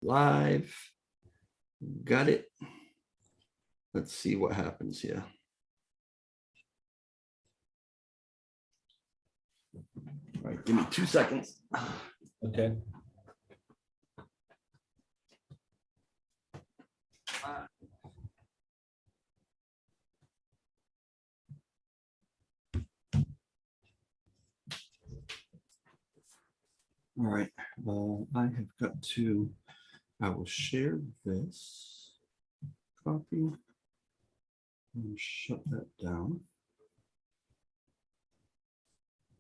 live. Got it. Let's see what happens here. All right, give me 2 seconds. Okay. All right, I have got to, I will share this, copy, and shut that down.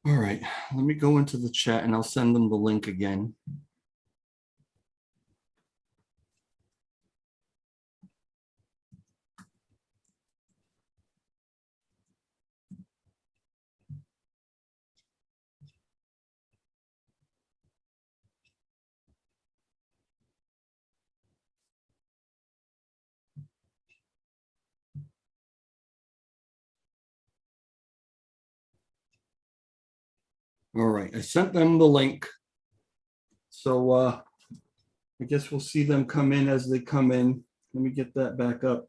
All right, let me go into the chat and I'll send them the link again. All right, I sent them the link. So I guess we'll see them come in as they come in. Let me get that back up.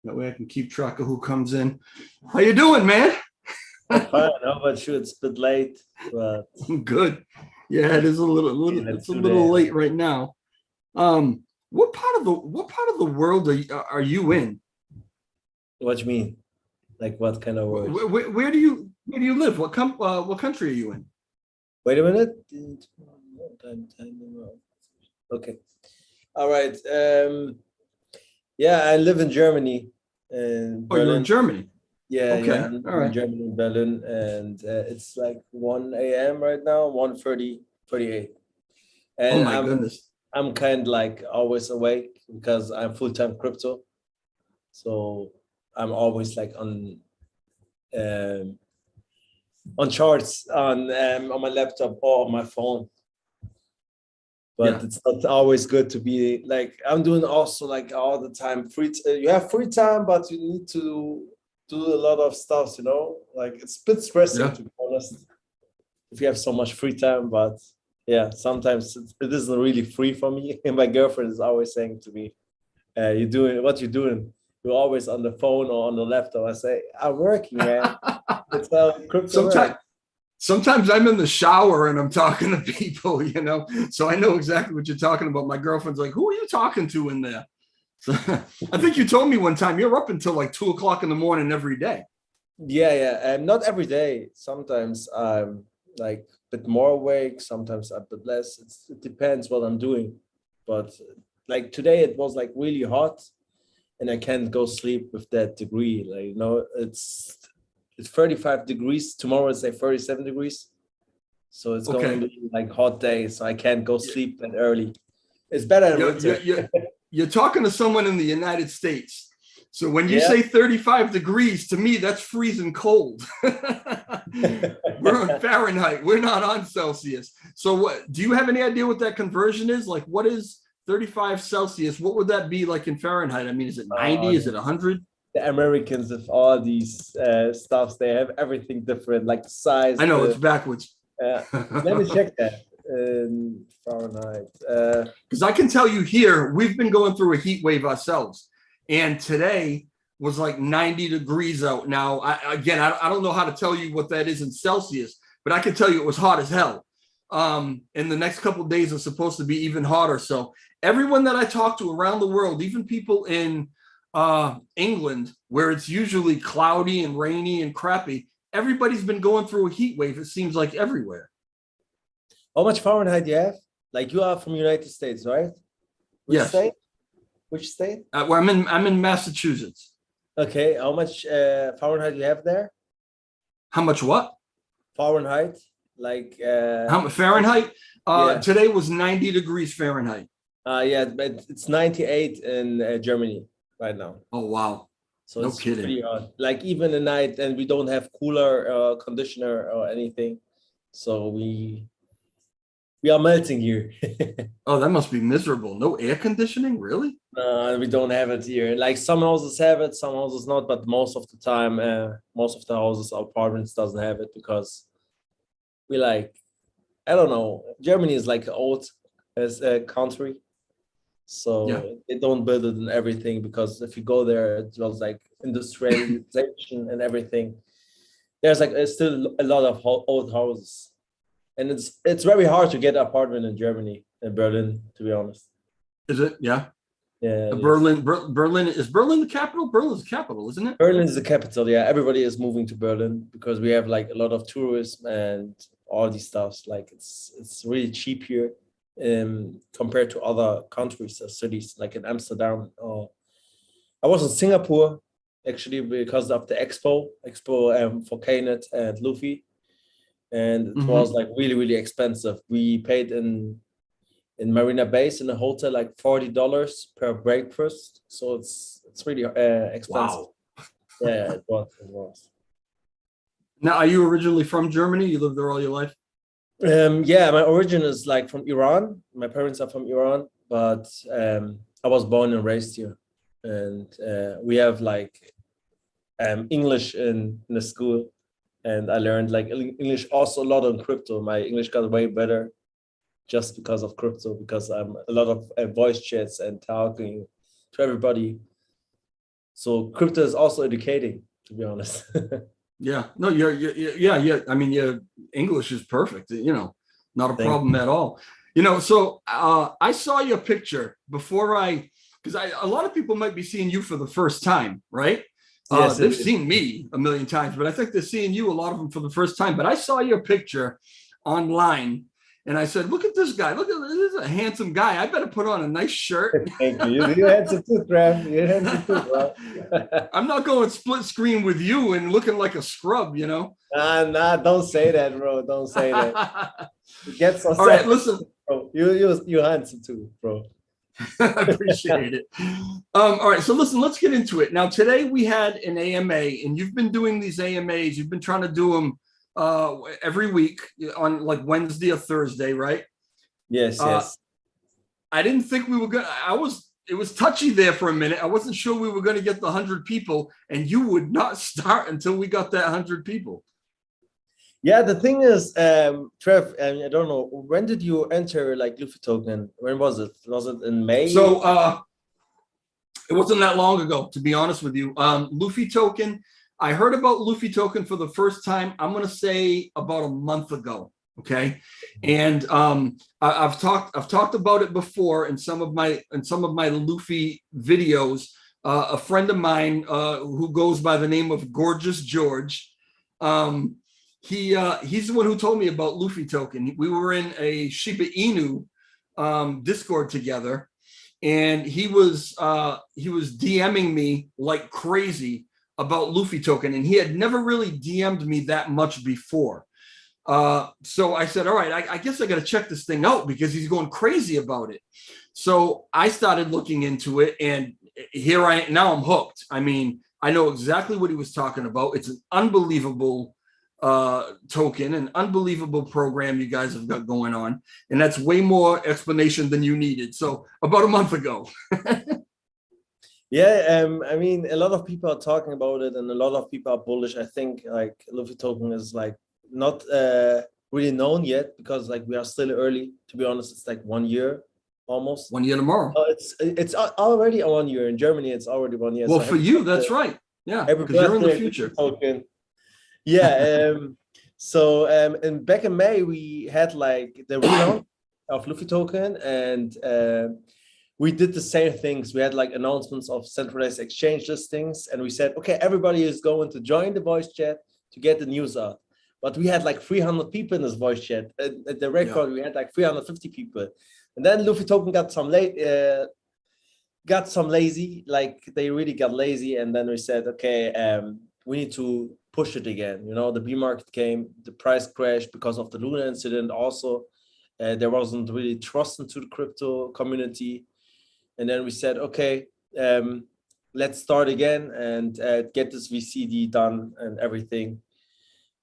That way I can keep track of who comes in. How you doing, man? I'm fine. How about you? It's a bit late, but I'm good. Yeah, it is a little yeah, it's a little late right now. What part of the world are you in? what do you mean? Like what kind of words? Where do you live? What country are you in? Wait a minute. Okay. All right. Yeah, I live in Germany. In Oh, you're in Berlin. Germany. Yeah, Okay. yeah. I live All right. in Germany, in Berlin, and it's like 1 a.m. right now, 1:30, 38. Oh And my goodness. I'm kind of like always awake because I'm full-time crypto. So I'm always like charts on my laptop or on my phone. But Yeah. it's not always good to be like, I'm doing also like all the time you have free time, but you need to do a lot of stuff, like it's a bit stressing, Yeah. to be honest, if you have so much free time. But yeah, sometimes it isn't really free for me. And my girlfriend is always saying to me, you doing what you doing? You're always on the phone or on the laptop. I say, I'm working, man. It's how crypto works. Sometimes I'm in the shower and I'm talking to people, so I know exactly what you're talking about. My girlfriend's like, who are you talking to in there? So I think you told me one time you're up until like 2 o'clock in the morning every day. Yeah. And not every day. Sometimes I'm like a bit more awake, sometimes a bit less. It depends what I'm doing. But like today it was like really hot and I can't go sleep with that degree. Like, it's 35 degrees. Tomorrow it's like 37 degrees. So it's going to be like hot days. So I can't go sleep that early. It's better in winter. You're talking to someone in the United States. So when you Yeah. say 35 degrees, to me, that's freezing cold. We're on Fahrenheit. We're not on Celsius. So what, do you have any idea what that conversion is? Like, what is 35 Celsius? What would that be like in Fahrenheit? I mean, is it 90? Is it 100? The Americans with all these stuffs, they have everything different, like the size. I know, it's backwards. Let me check that in Fahrenheit. Because I can tell you here, we've been going through a heat wave ourselves. And today was like 90 degrees out. Now, I don't know how to tell you what that is in Celsius, but I can tell you it was hot as hell. And the next couple of days are supposed to be even hotter. So everyone that I talk to around the world, even people in England, where it's usually cloudy and rainy and crappy, everybody's been going through a heat wave. It seems like everywhere. How much Fahrenheit do you have? Like, you are from United States, right? Which Yes. state? Which state? Where I'm in Massachusetts. Okay. How much Fahrenheit do you have there? How much what? Fahrenheit. Like how much Fahrenheit? Yeah. Today was 90 degrees Fahrenheit. Yeah, but it's 98 in Germany right now. Oh wow. So no it's kidding. Pretty hot. Like even at night, and we don't have cooler conditioner or anything. So we are melting here. Oh, that must be miserable. No air conditioning, really? We don't have it here. Like some houses have it, some houses not, but most of the time, most of the houses, apartments doesn't have it because we like, I don't know. Germany is like an old as a country. So Yeah. they don't build it in everything, because if you go there, it was like industrialization and everything. There's like still a lot of old houses, and it's very hard to get an apartment in Germany, in Berlin, to be honest. Is it? Yeah. Yeah, it is. Berlin is Berlin the capital? Berlin's the capital, isn't it? Berlin is the capital. Yeah, everybody is moving to Berlin because we have like a lot of tourism and all these stuffs. Like it's really cheap here, compared to other countries or cities like in Amsterdam. Or I was in Singapore actually because of the expo for Knet and Luffy, and it was like really expensive. We paid in Marina Bay in a hotel like $40 per breakfast, so it's really expensive. Wow. Yeah, it was. Now, are you originally from Germany? You lived there all your life? Yeah, my origin is like from Iran. My parents are from Iran, but I was born and raised here, and we have like English in the school, and I learned like English also a lot on crypto. My English got way better just because of crypto, because I'm a lot of voice chats and talking to everybody. So crypto is also educating, to be honest. Yeah. No, yeah. I mean, your English is perfect. Not a problem at all. So I saw your picture before because a lot of people might be seeing you for the first time, right? Yes, they've seen me a million times, but I think they're seeing you, a lot of them, for the first time. But I saw your picture online, and I said, look at this guy. Look at this, is a handsome guy. I better put on a nice shirt. Thank you. You had some too, Trav. You had some too, bro. I'm not going split screen with you and looking like a scrub, Nah, don't say that, bro. Don't say that. It gets so All right, listen. Bro. You handsome too, bro. I appreciate it. All right, so listen, let's get into it. Now, today we had an AMA, and you've been doing these AMAs. You've been trying to do them every week on like Wednesday or Thursday, right? Yes. I didn't think we were gonna. It was touchy there for a minute. I wasn't sure we were going to get the 100 people, and you would not start until we got that 100 people. Yeah, the thing is, Trev, I don't know, when did you enter like Luffy token? When was it? Was it in May? So it wasn't that long ago, to be honest with you. Luffy token, I heard about Luffy token for the first time, I'm going to say about a month ago. Okay. And I've talked about it before in some of my Luffy videos. A friend of mine who goes by the name of Gorgeous George, he's the one who told me about Luffy token. We were in a Shiba Inu Discord together, and he was DMing me like crazy about Luffy token, and he had never really DM'd me that much before. So I said, all right, I guess I got to check this thing out because he's going crazy about it. So I started looking into it, and now I'm hooked. I mean, I know exactly what he was talking about. It's an unbelievable token, an unbelievable program you guys have got going on, and that's way more explanation than you needed. So about a month ago. Yeah, I mean, a lot of people are talking about it, and a lot of people are bullish. I think like Luffy token is like not really known yet, because like we are still early. To be honest, it's like 1 year almost. 1 year tomorrow. It's already 1 year in Germany. It's already 1 year. Well, so for you, that's right. Yeah, because you're in the future. Token. Yeah. So back in May, we had like the relaunch of Luffy token, and we did the same things. We had like announcements of centralized exchange listings, and we said, okay, everybody is going to join the voice chat to get the news out. But we had like 300 people in this voice chat. At the record, we had like 350 people. And then Luffy token got some lazy, like they really got lazy. And then we said, okay, we need to push it again. The B market came, the price crashed because of the Luna incident. Also, there wasn't really trust into the crypto community. And then we said, okay, let's start again and get this VCD done and everything.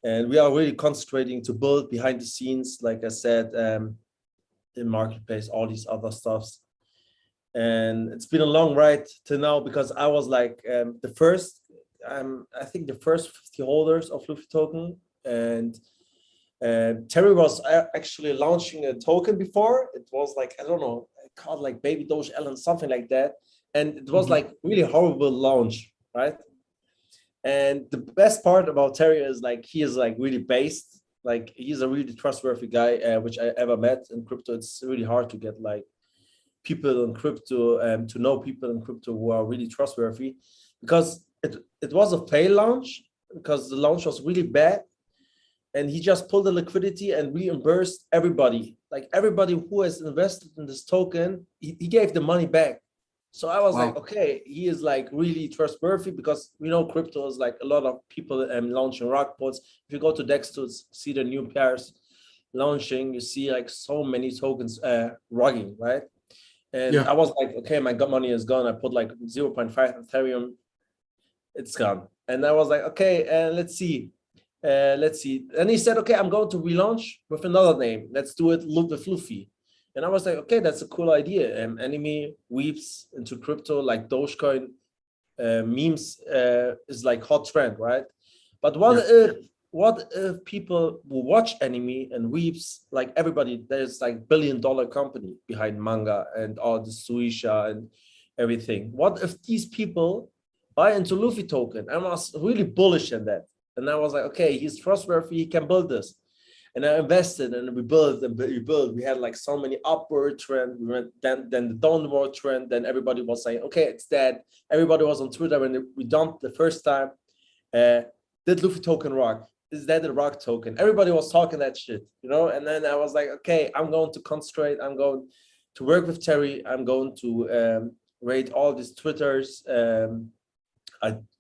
And we are really concentrating to build behind the scenes, like I said, in marketplace, all these other stuffs. And it's been a long ride to now, because I was like I think the first 50 holders of Luffy token, and Terry was actually launching a token before. It was like, I don't know, called like Baby Doge Ellen, something like that. And it was like really horrible launch, right? And the best part about Terry is like, he is like really based. Like he's a really trustworthy guy, which I ever met in crypto. It's really hard to get like people in crypto, to know people in crypto who are really trustworthy, because it was a fail launch, because the launch was really bad. And he just pulled the liquidity and reimbursed everybody. Like everybody who has invested in this token, he gave the money back. So I was like, okay, he is like really trustworthy, because we know crypto is like a lot of people launching rock pods. If you go to DEX to see the new pairs launching, you see like so many tokens rocking, right? And I was like, okay, my money is gone. I put like 0.5 Ethereum, it's gone. And I was like, okay, let's see. And he said, okay, I'm going to relaunch with another name. Let's do it with Luffy. And I was like, okay, that's a cool idea. Enemy weaves into crypto, like Dogecoin memes is like hot trend, right? But what if people will watch Enemy and weaves, like everybody, there's like $1 billion company behind manga and all the Suisha and everything. What if these people buy into Luffy token? I was really bullish in that. And I was like, okay, he's trustworthy, he can build this. And I invested and we built and we built. We had like so many upward trend. We went then the downward trend. Then everybody was saying, okay, it's dead. Everybody was on Twitter when we dumped the first time. Did Luffy token rock? Is that a rock token? Everybody was talking that shit, you know? And then I was like, okay, I'm going to concentrate. I'm going to work with Terry. I'm going to rate all these Twitters.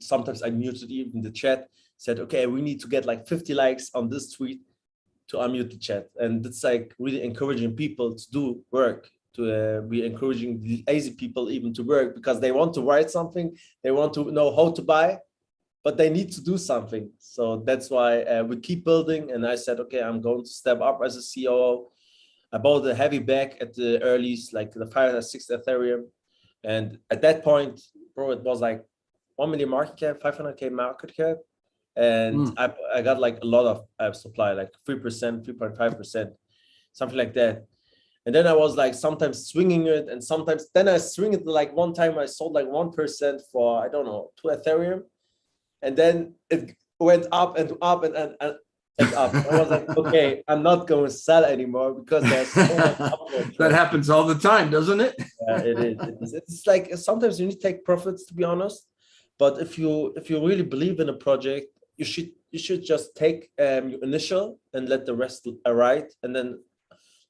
Sometimes I muted even the chat. Said, okay, we need to get like 50 likes on this tweet to unmute the chat. And it's like really encouraging people to do work, to be encouraging the lazy people even to work, because they want to write something, they want to know how to buy, but they need to do something. So that's why we keep building. And I said, okay, I'm going to step up as a COO. I bought a heavy bag at the earlies, like the 5 or 6 Ethereum. And at that point, bro, it was like 1 million market cap, 500K market cap. And I got like a lot of supply, like 3%, 3.5%, something like that. And then I was like sometimes swinging it, and sometimes then I swing it. Like one time I sold like 1% for, I don't know, 2 Ethereum, and then it went up and up and up. I was like, okay, I'm not going to sell anymore, because there's so much upward. That happens all the time, doesn't it? Yeah, it is. It's like sometimes you need to take profits, to be honest. But if you really believe in a project, you should just take your initial and let the rest ride, and then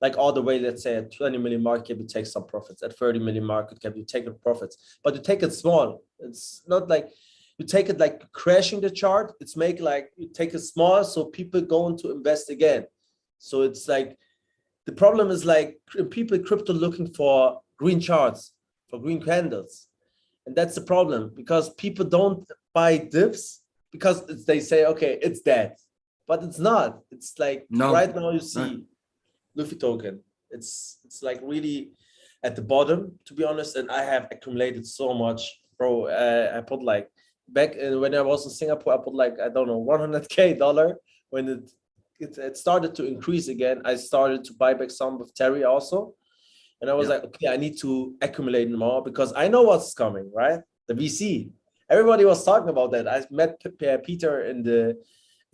like all the way, let's say at 20 million market cap, you take some profits. At 30 million market cap, you take the profits, but you take it small. It's not like you take it like crashing the chart. It's make like you take it small so people going to invest again. So it's like the problem is like people in crypto looking for green charts, for green candles, and that's the problem, because people don't buy dips, because they say, okay, it's dead, but it's not. It's like right now you see Luffy token. It's like really at the bottom, to be honest. And I have accumulated so much, bro. I put like back when I was in Singapore, I put like, I don't know, $100K. When it started to increase again, I started to buy back some with Terry also. And I was like, okay, I need to accumulate more, because I know what's coming, right? The VC. Everybody was talking about that. I met Peter in the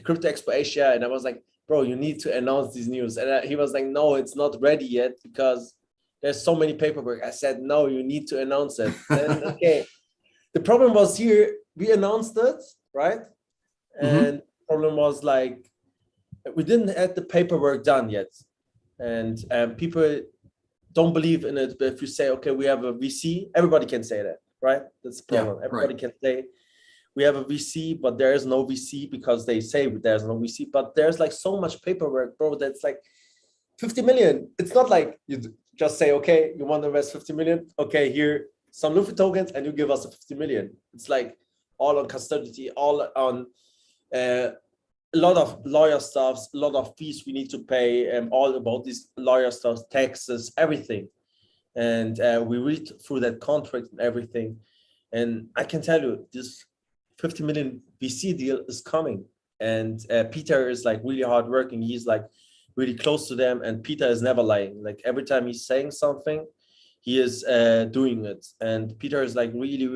Crypto Expo Asia, and I was like, bro, you need to announce these news. And he was like, no, it's not ready yet, because there's so many paperwork. I said, no, you need to announce it. And okay, the problem was here, we announced it, right? And the problem was like, we didn't have the paperwork done yet. And people don't believe in it. But if you say, okay, we have a VC, everybody can say that, right? That's the problem. Everybody can say, we have a VC, but there is no VC, because they say there's no VC, but there's like so much paperwork, bro, that's like 50 million. It's not like you just say, okay, you want to invest 50 million. Okay, here, some Luffy tokens, and you give us a 50 million. It's like all on custody, all on a lot of lawyer stuffs, a lot of fees we need to pay, and all about these lawyer stuff, taxes, everything. And we read through that contract and everything. And I can tell you, this 50 million VC deal is coming. And Peter is like really hardworking. He's like really close to them, and Peter is never lying. Like every time he's saying something, he is doing it. And Peter is like really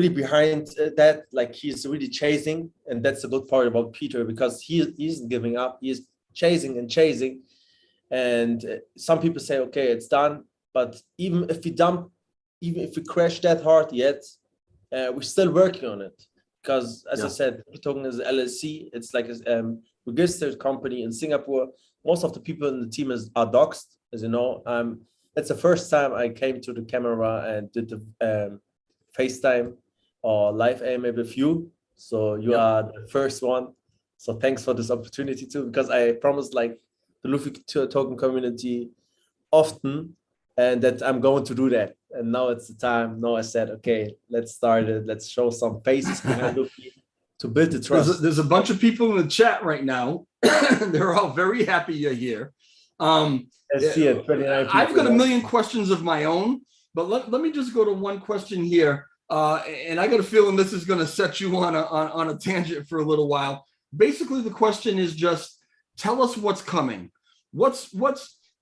behind that. Like he's really chasing, and that's the good part about Peter, because he isn't giving up. He's chasing and chasing. And some people say, okay, it's done. But even if we crash that hard yet, we're still working on it. Because as I said, Token is LLC. It's like a registered company in Singapore. Most of the people in the team are doxed, as you know. That's the first time I came to the camera and did the FaceTime or live AMA with you. So you are the first one. So thanks for this opportunity too, because I promised like the Luffy token community often, and that I'm going to do that. And now it's the time. Now I said, okay, let's start it. Let's show some faces behind Luffy to build the trust. There's a bunch of people in the chat right now. They're all very happy you're here. I see it. I've got a million questions of my own, but let me just go to one question here. And I got a feeling this is going to set you on a tangent for a little while. Basically, the question is just tell us what's coming. What's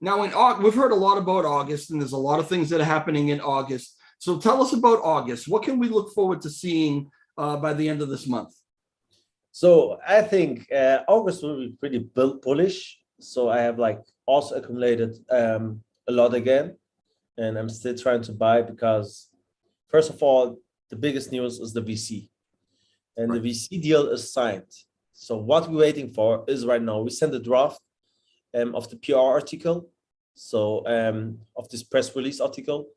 now in August? We've heard a lot about August, and there's a lot of things that are happening in August. So tell us about August. What can we look forward to seeing by the end of this month? So I think August will be pretty bullish. So I have like also accumulated a lot again, and I'm still trying to buy because first of all, the biggest news is the VC, and the VC deal is signed. So what we're waiting for is right now, we sent a draft of the PR article. So of this press release article,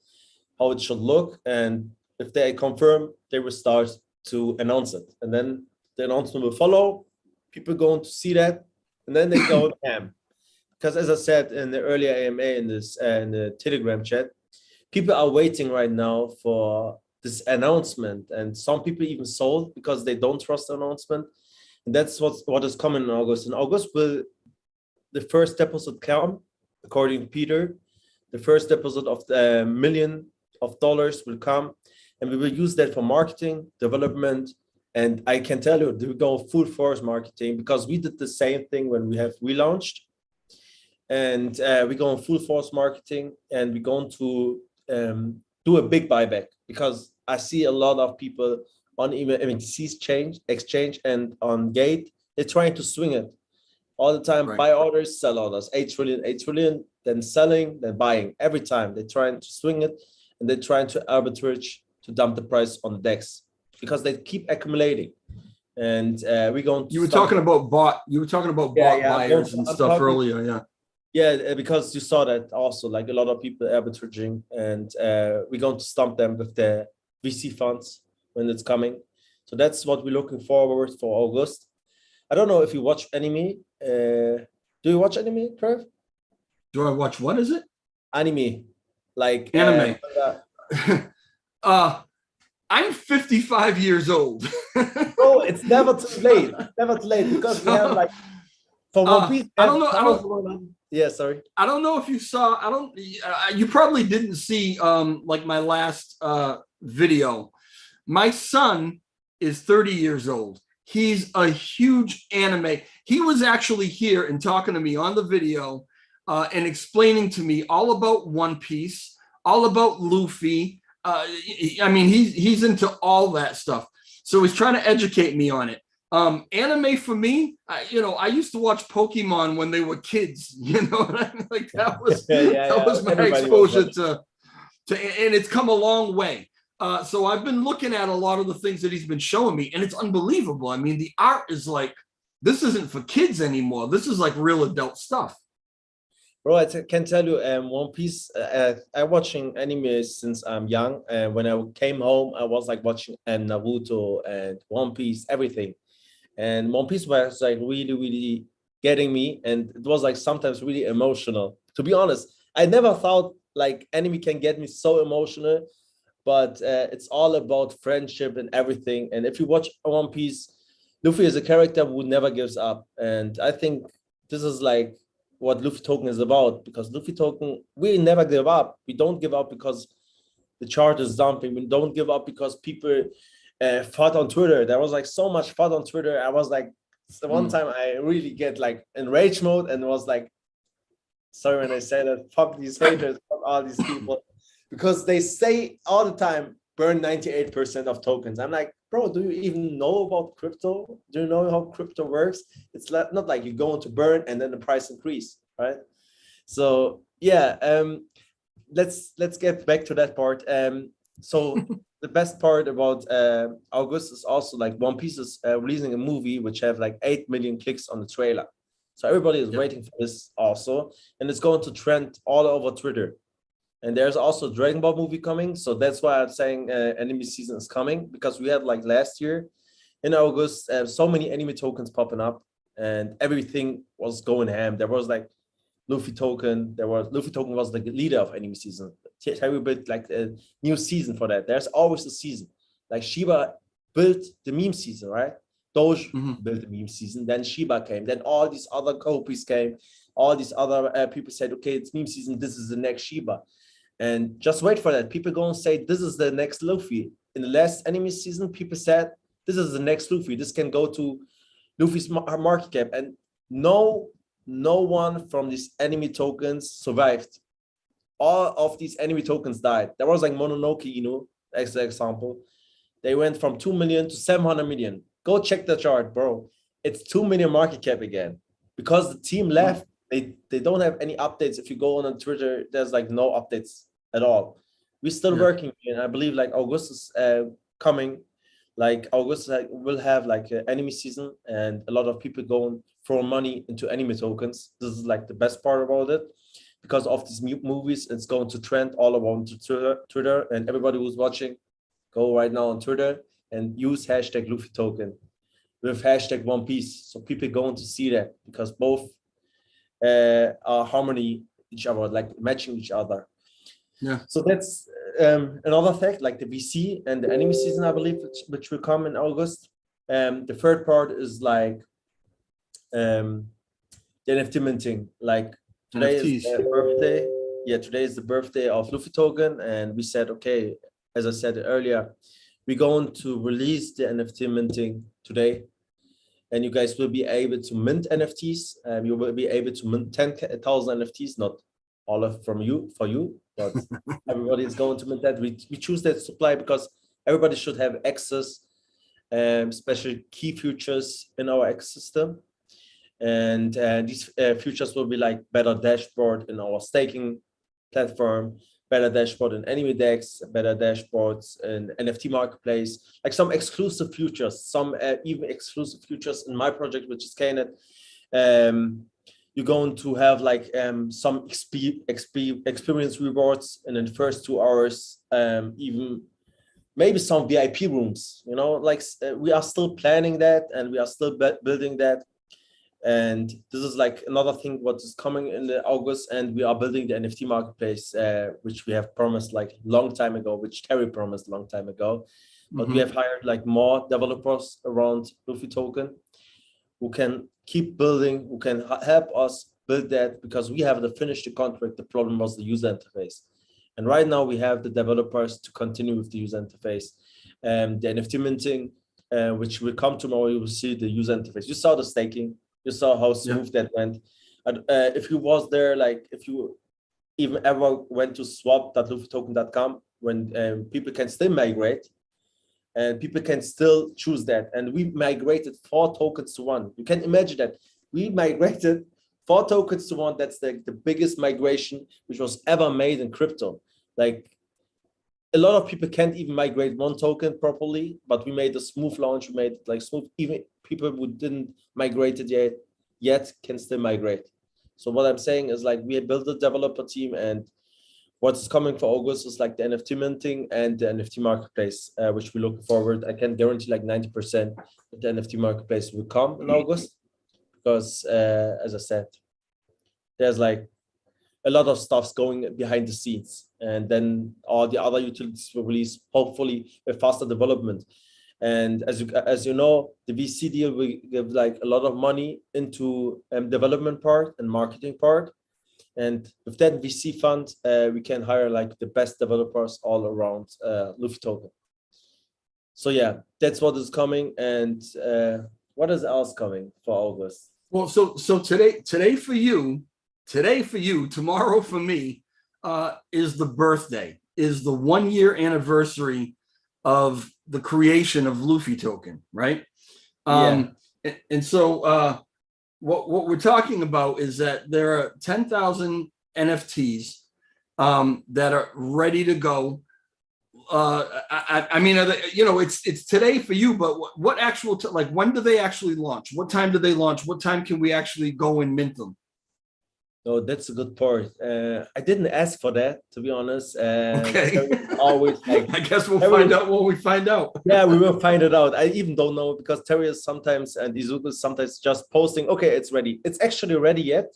how it should look. And if they confirm, they will start to announce it. And then the announcement will follow. People going to see that. And then they go ham. Because as I said in the earlier AMA in the Telegram chat, people are waiting right now for this announcement. And some people even sold because they don't trust the announcement. And that's what is coming in August. In August, the first deposit come, according to Peter. The first deposit of the $1 million will come. And we will use that for marketing, development. And I can tell you, we go full force marketing because we did the same thing when we relaunched. And we go on full force marketing, and we're going to do a big buyback because I see a lot of people on MTC exchange and on Gate, they're trying to swing it all the time. Buy orders, sell orders, 8 trillion, then selling, then buying. Every time they're trying to swing it, and they're trying to arbitrage to dump the price on the DEX because they keep accumulating. And we're going to. You were talking about bot buyers and stuff earlier, Yeah, because you saw that also, like a lot of people arbitraging, and we're going to stump them with the VC funds when it's coming. So that's what we're looking forward for August. I don't know if you watch anime. Do you watch anime, Trev? Do I watch, what is it? Anime. Like anime. I'm 55 years old. Oh, it's never too late. Never too late because we have like for One Piece. I don't know. Yeah, sorry. I don't know if you saw. You probably didn't see like my last video. My son is 30 years old. He's a huge anime. He was actually here and talking to me on the video and explaining to me all about One Piece, all about Luffy. I mean, he's into all that stuff. So he's trying to educate me on it. Anime for me, I used to watch Pokemon when they were kids. You know what I mean? Like that was that was my exposure to, and it's come a long way. So I've been looking at a lot of the things that he's been showing me, and it's unbelievable. I mean, the art is like, this isn't for kids anymore. This is like real adult stuff. Bro, I can tell you, One Piece, I'm watching anime since I'm young. And when I came home, I was like watching Naruto and One Piece, everything. And One Piece was like really, really getting me. And it was like sometimes really emotional. To be honest, I never thought like anime can get me so emotional. But it's all about friendship and everything. And if you watch One Piece, Luffy is a character who never gives up. And I think this is like what Luffy token is about, because Luffy token, we never give up. We don't give up because the chart is dumping. We don't give up because people fought on Twitter. There was like so much fought on Twitter. I was like, one time I really get like in rage mode and was like, sorry when I say that, fuck these haters, fuck all these people, because they say all the time, burn 98% of tokens. I'm like, bro, do you even know about crypto? Do you know how crypto works? It's not like you're going to burn and then the price increase, right? So yeah, let's get back to that part. So the best part about August is also like One Piece is releasing a movie which have like 8 million clicks on the trailer. So everybody is waiting for this also, and it's going to trend all over Twitter. And there's also a Dragon Ball movie coming, so that's why I'm saying anime season is coming, because we had like last year in August so many anime tokens popping up, and everything was going ham. There was like Luffy token. Luffy token was the leader of anime season. Every bit like a new season for that. There's always a season. Like Shiba built the meme season, right? Doge built the meme season. Then Shiba came. Then all these other copies came. All these other people said, okay, it's meme season. This is the next Shiba. And just wait for that. People going to say, this is the next Luffy. In the last anime season, people said, this is the next Luffy. This can go to Luffy's market cap. And no one from these enemy tokens survived. All of these enemy tokens died. There was like Mononoke, as an example. They went from 2 million to 700 million. Go check the chart, bro. It's 2 million market cap again. Because the team left, they don't have any updates. If you go on Twitter, there's like no updates at all. We're still working, and I believe like August is coming. Like August will have like an anime season, and a lot of people going throw money into anime tokens. This is like the best part about it, because of these movies. It's going to trend all around Twitter, and everybody who's watching, go right now on Twitter and use hashtag Luffy token with hashtag One Piece, so people going to see that, because both are harmony each other, like matching each other. Yeah. So that's another fact, like the VC and the anime season, I believe, which will come in August. The third part is like the NFT minting. Like today is the birthday. Yeah, today is the birthday of Luffy token, and we said, okay, as I said earlier, we're going to release the NFT minting today, and you guys will be able to mint NFTs. You will be able to mint 10,000 NFTs, not all of for you, but everybody is going to mint that. We choose that supply because everybody should have access, especially key futures in our ecosystem. And these futures will be like better dashboard in our staking platform, better dashboard in anime decks, better dashboards in NFT marketplace, like some exclusive futures, some even exclusive futures in my project, which is Knet. You're going to have like some experience rewards in the first 2 hours, even maybe some VIP rooms, like we are still planning that, and we are still building that. And this is like another thing what is coming in the August, and we are building the NFT marketplace, which we have promised like long time ago, which Terry promised long time ago. But we have hired like more developers around Luffy token who can keep building, who can help us build that, because we have to finish the contract. The problem was the user interface. And right now we have the developers to continue with the user interface. The NFT minting, which will come tomorrow, you will see the user interface. You saw the staking. You saw how smooth that went. If you was there, like if you even ever went to swap.luffytoken.com, when people can still migrate, and people can still choose that. And we migrated 4 tokens to 1. You can imagine that we migrated 4 tokens to 1. That's the biggest migration which was ever made in crypto. Like a lot of people can't even migrate 1 token properly, but we made a smooth launch. We made it like smooth. Even people who didn't migrate it yet can still migrate. So what I'm saying is like we built a developer team, and what's coming for August is like the NFT minting and the NFT marketplace, which we look forward. I can guarantee like 90% that the NFT marketplace will come in August, because as I said, there's like a lot of stuff's going behind the scenes, and then all the other utilities will release hopefully a faster development. And as you know, the VC deal will give like a lot of money into development part and marketing part. And with that VC fund, we can hire like the best developers all around Luffy token. So yeah, that's what is coming. And what is else coming for August? Well, so today for you, tomorrow for me, is the birthday, is the 1 year anniversary of the creation of Luffy token, right? Yeah, And so what we're talking about is that there are 10,000 NFTs that are ready to go. I mean, it's today for you, but what actual like when do they actually launch? What time do they launch? What time can we actually go and mint them? no, that's a good part. I didn't ask for that, to be honest. Okay, Terry always like I guess we'll Terry find out when we find out. yeah, we will find it out. I even don't know because Terry is sometimes and Izuku is sometimes just posting, okay, it's ready. It's actually ready yet,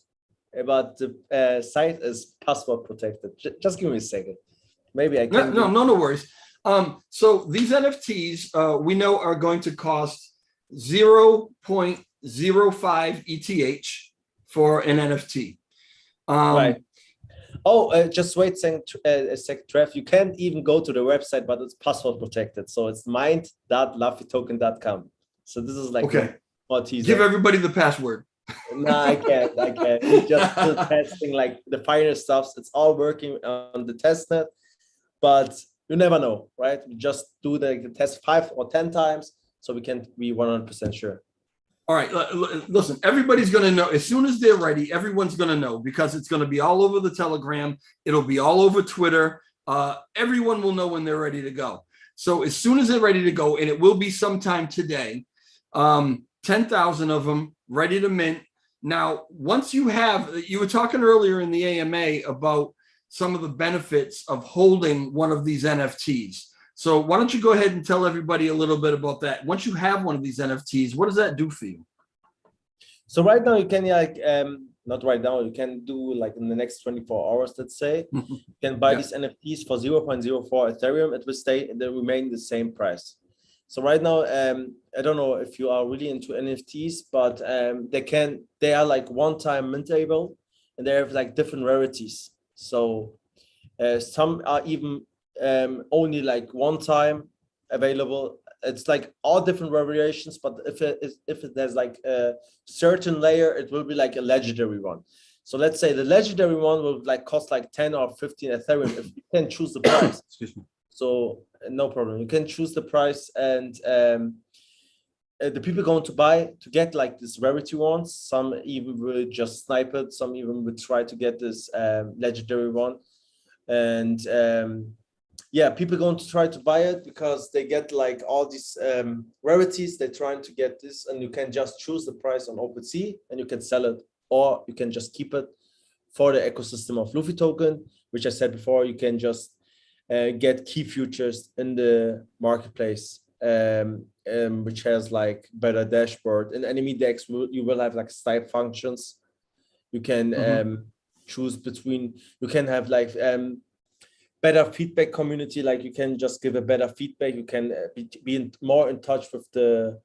but the site is password protected. Just give me a second. Maybe I can give. No worries. So these NFTs we know are going to cost 0.05 ETH for an NFT. Right. Oh, just wait a sec, Trev. You can't even go to the website, but it's password protected. So it's mind.luffytoken.com. So this is like Okay. more teaser. Give everybody the password. No, I can't. We're just still testing like the finer stuffs. It's all working on the testnet, but you never know, right? We just do the test 5 or 10 times so we can be 100% sure. All right, listen, everybody's going to know as soon as they're ready. Everyone's going to know because it's going to be all over the Telegram. It'll be all over Twitter. Everyone will know when they're ready to go. So as soon as they're ready to go, and it will be sometime today, 10,000 of them ready to mint. Now, once you were talking earlier in the AMA about some of the benefits of holding one of these NFTs. So why don't you go ahead and tell everybody a little bit about that? Once you have one of these NFTs, what does that do for you? So right now you can not right now, you can do like in the next 24 hours, let's say, you can buy these NFTs for 0.04 Ethereum. It will stay and they remain the same price. So right now, I don't know if you are really into NFTs, but they are like one-time mintable and they have like different rarities. So some are even only like one time available. It's like all different variations, but if there's like a certain layer, it will be like a legendary one. So let's say the legendary one will like cost like 10 or 15 Ethereum if you can choose the price. Excuse me. So no problem. You can choose the price and the people going to buy to get like this rarity ones. Some even will just snipe it. Some even will try to get this legendary one. And yeah, people going to try to buy it because they get like all these rarities. They're trying to get this, and you can just choose the price on OpenSea and you can sell it, or you can just keep it for the ecosystem of Luffy token, which I said before. You can just get key futures in the marketplace, which has like better dashboard. In enemy decks, you will have like type functions. You can choose between. You can have like better feedback community. Like you can just give a better feedback. You can be more in touch with the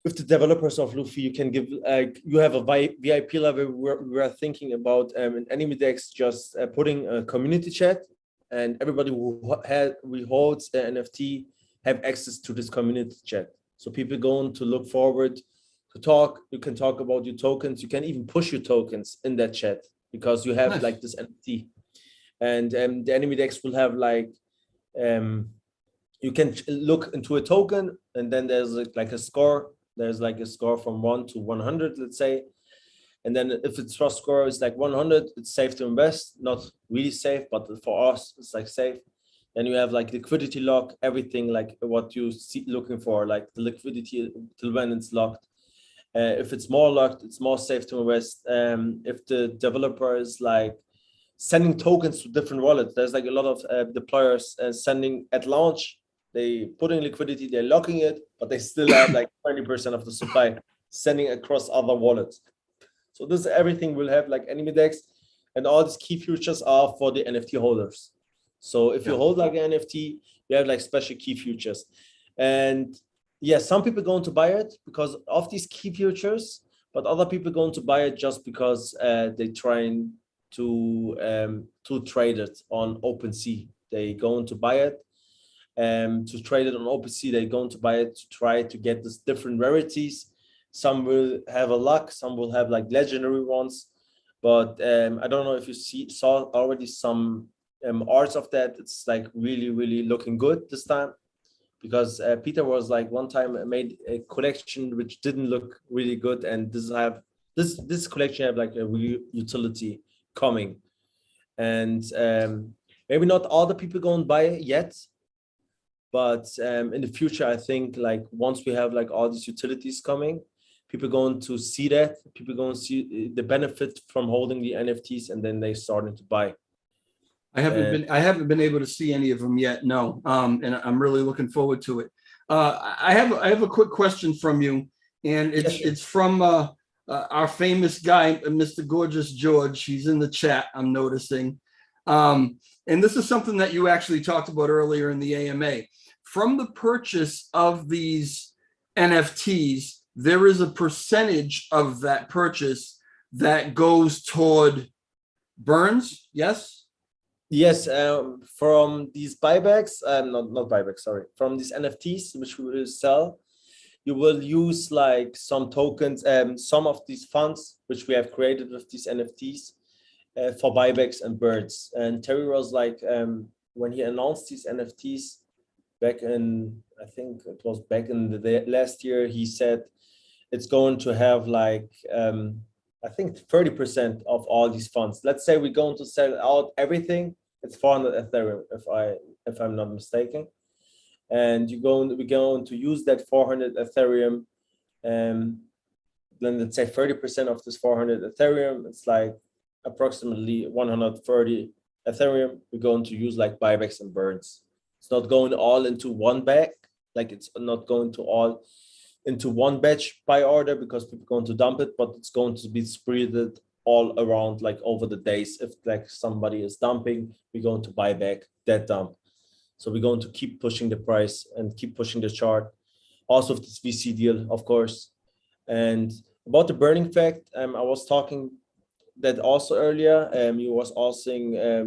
developers of Luffy. You can give like you have a VIP level. We're thinking about in enemy decks just putting a community chat. And everybody who holds the NFT have access to this community chat. So people going to look forward to talk. You can talk about your tokens. You can even push your tokens in that chat because you have like this NFT. And the enemy decks will have like, you can look into a token and then there's like a score. There's like a score from 1 to 100, let's say. And then if its trust score is like 100, it's safe to invest. Not really safe, but for us, it's like safe. And you have like liquidity lock, everything like what you see looking for, like the liquidity till when it's locked. If it's more locked, it's more safe to invest. If the developer is like sending tokens to different wallets, there's like a lot of deployers sending at launch. They put in liquidity, they're locking it, but they still have like 20% of the supply sending across other wallets. So this everything will have like enemy decks, and all these key futures are for the NFT holders. So if you hold like an NFT, you have like special key futures. And yeah, some people going to buy it because of these key futures, but other people going to buy it just because they're trying to trade it on OpenSea. They going to buy it. to trade it on OpenSea. They're going to buy it to try to get this different rarities. Some will have a luck, some will have like legendary ones. But I don't know if you saw already some arts of that. It's like really, really looking good this time, because Peter was like one time made a collection which didn't look really good, and this collection have like a real utility coming, and maybe not all the people going to buy it yet, but in the future I think like once we have like all these utilities coming, people going to see that, people going to see the benefit from holding the NFTs, and then they starting to buy. I haven't been able to see any of them yet. No. And I'm really looking forward to it. I have a quick question from you, and it's from our famous guy, Mr. Gorgeous George. He's in the chat, I'm noticing. And this is something that you actually talked about earlier in the AMA. From the purchase of these NFTs, there is a percentage of that purchase that goes toward burns. Yes. Yes, from these buybacks, not buybacks, sorry, from these NFTs which we will sell, you will use like some tokens, some of these funds which we have created with these NFTs for buybacks and birds. And Terry was like, when he announced these NFTs back in, I think it was back in the last year, he said it's going to have like, I think 30% of all these funds. Let's say we're going to sell out everything. It's 400 Ethereum, if I'm not mistaken. And we're going to use that 400 Ethereum. Then let's say 30% of this 400 Ethereum, it's like approximately 130 Ethereum. We're going to use like buybacks and burns. It's not going all into one bag. Like it's not going to all into one batch by order, because people are going to dump it, but it's going to be spread all around like over the days. If like somebody is dumping, we're going to buy back that dump. So we're going to keep pushing the price and keep pushing the chart. Also with this VC deal, of course. And about the burning fact, I was talking that also earlier. You was also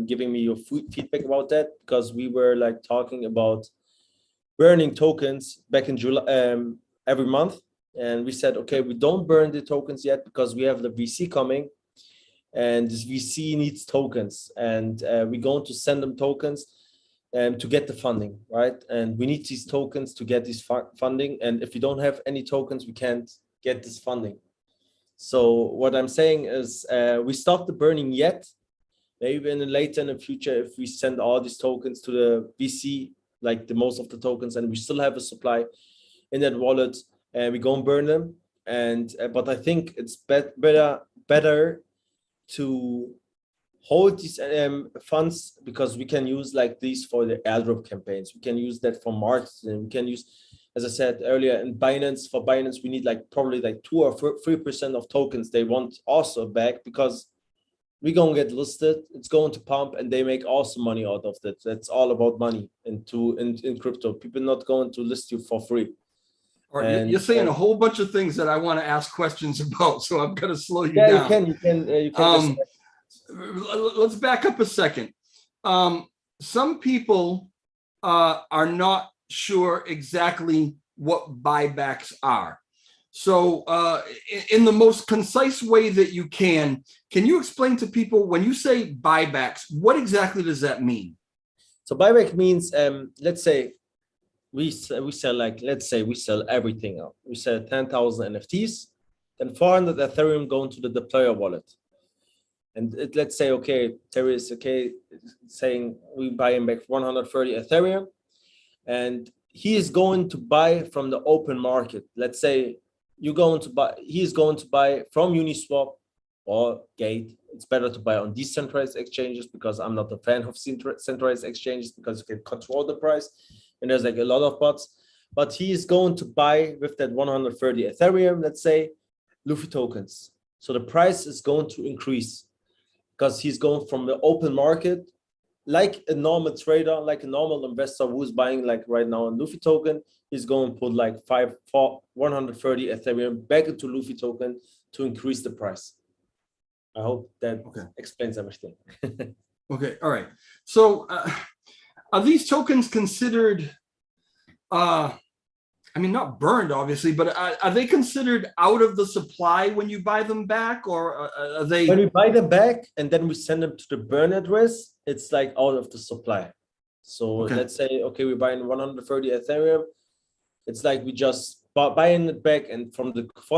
giving me your feedback about that, because we were like talking about burning tokens back in July, every month. And we said, okay, we don't burn the tokens yet because we have the VC coming, and this VC needs tokens, and we're going to send them tokens to get the funding, right? And we need these tokens to get this funding. And if we don't have any tokens, we can't get this funding. So what I'm saying is we stopped the burning yet. Maybe later in the future, if we send all these tokens to the VC, like the most of the tokens, and we still have a supply in that wallet, and we go and burn them. And but I think it's better to hold these funds, because we can use like these for the airdrop campaigns. We can use that for marketing. We can use, as I said earlier, in Binance. For Binance, we need like probably like 2 or 3% of tokens they want also back, because we're going to get listed, it's going to pump, and they make also money out of that. That's all about money in crypto. People not going to list you for free. All right, you're saying a whole bunch of things that I want to ask questions about, so I'm going to slow you down. You can. Let's back up a second. Some people are not sure exactly what buybacks are. So in the most concise way that you can you explain to people, when you say buybacks, what exactly does that mean? So buyback means, let's say we sell like, let's say we sell everything out. We sell 10,000 NFTs, then 400 Ethereum going to the deployer wallet. And let's say, okay, Terry is okay saying we buy him back 130 Ethereum, and he is going to buy from the open market. Let's say he's going to buy from Uniswap or Gate. It's better to buy on decentralized exchanges, because I'm not a fan of centralized exchanges, because you can control the price and there's like a lot of bots. But he is going to buy with that 130 Ethereum, let's say, Luffy tokens. So the price is going to increase, because he's going from the open market, like a normal trader, like a normal investor who's buying like right now a Luffy token. He's going to put like 130 Ethereum back into Luffy token to increase the price. I hope that explains everything. Okay, all right. So are these tokens considered I mean, not burned, obviously, but are they considered out of the supply when you buy them back, or are they? When we buy them back and then we send them to the burn address, it's like out of the supply. So Okay. let's say, okay, we're buying 130 Ethereum. It's like we just buying it back and for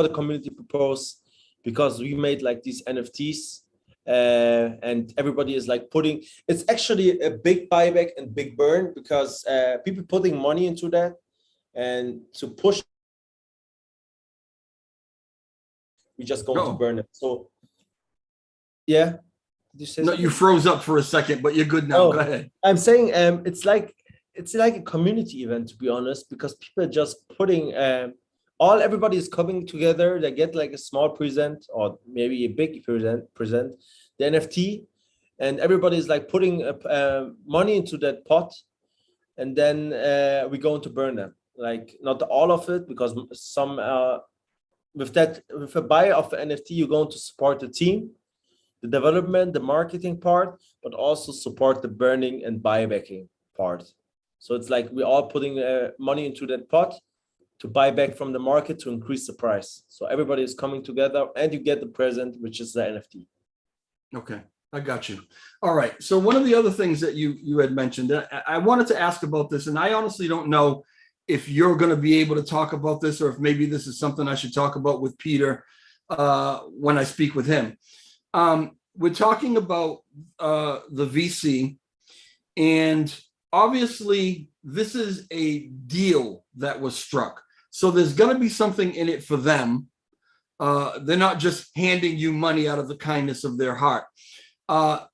the community purpose, because we made like these NFTs, and everybody is like putting. It's actually a big buyback and big burn because people putting money into that, and to push, we just going to No, burn it. So yeah. Did you say no, something? you froze up for a second, but you're good now. Oh, Go ahead. I'm saying it's like a community event, to be honest, because people are just putting everybody is coming together. They get like a small present or maybe a big present the NFT, and everybody is like putting money into that pot, and then we're going to burn them. Like not all of it, because some with a buy of the NFT, you're going to support the team, the development, the marketing part, but also support the burning and buybacking part. So it's like we're all putting money into that pot to buy back from the market to increase the price. So everybody is coming together, and you get the present, which is the NFT. Okay, I got you. All right. So one of the other things that you had mentioned, I wanted to ask about this, and I honestly don't know if you're going to be able to talk about this, or if maybe this is something I should talk about with Peter when I speak with him. We're talking about the VC, and obviously this is a deal that was struck. So there's going to be something in it for them. They're not just handing you money out of the kindness of their heart.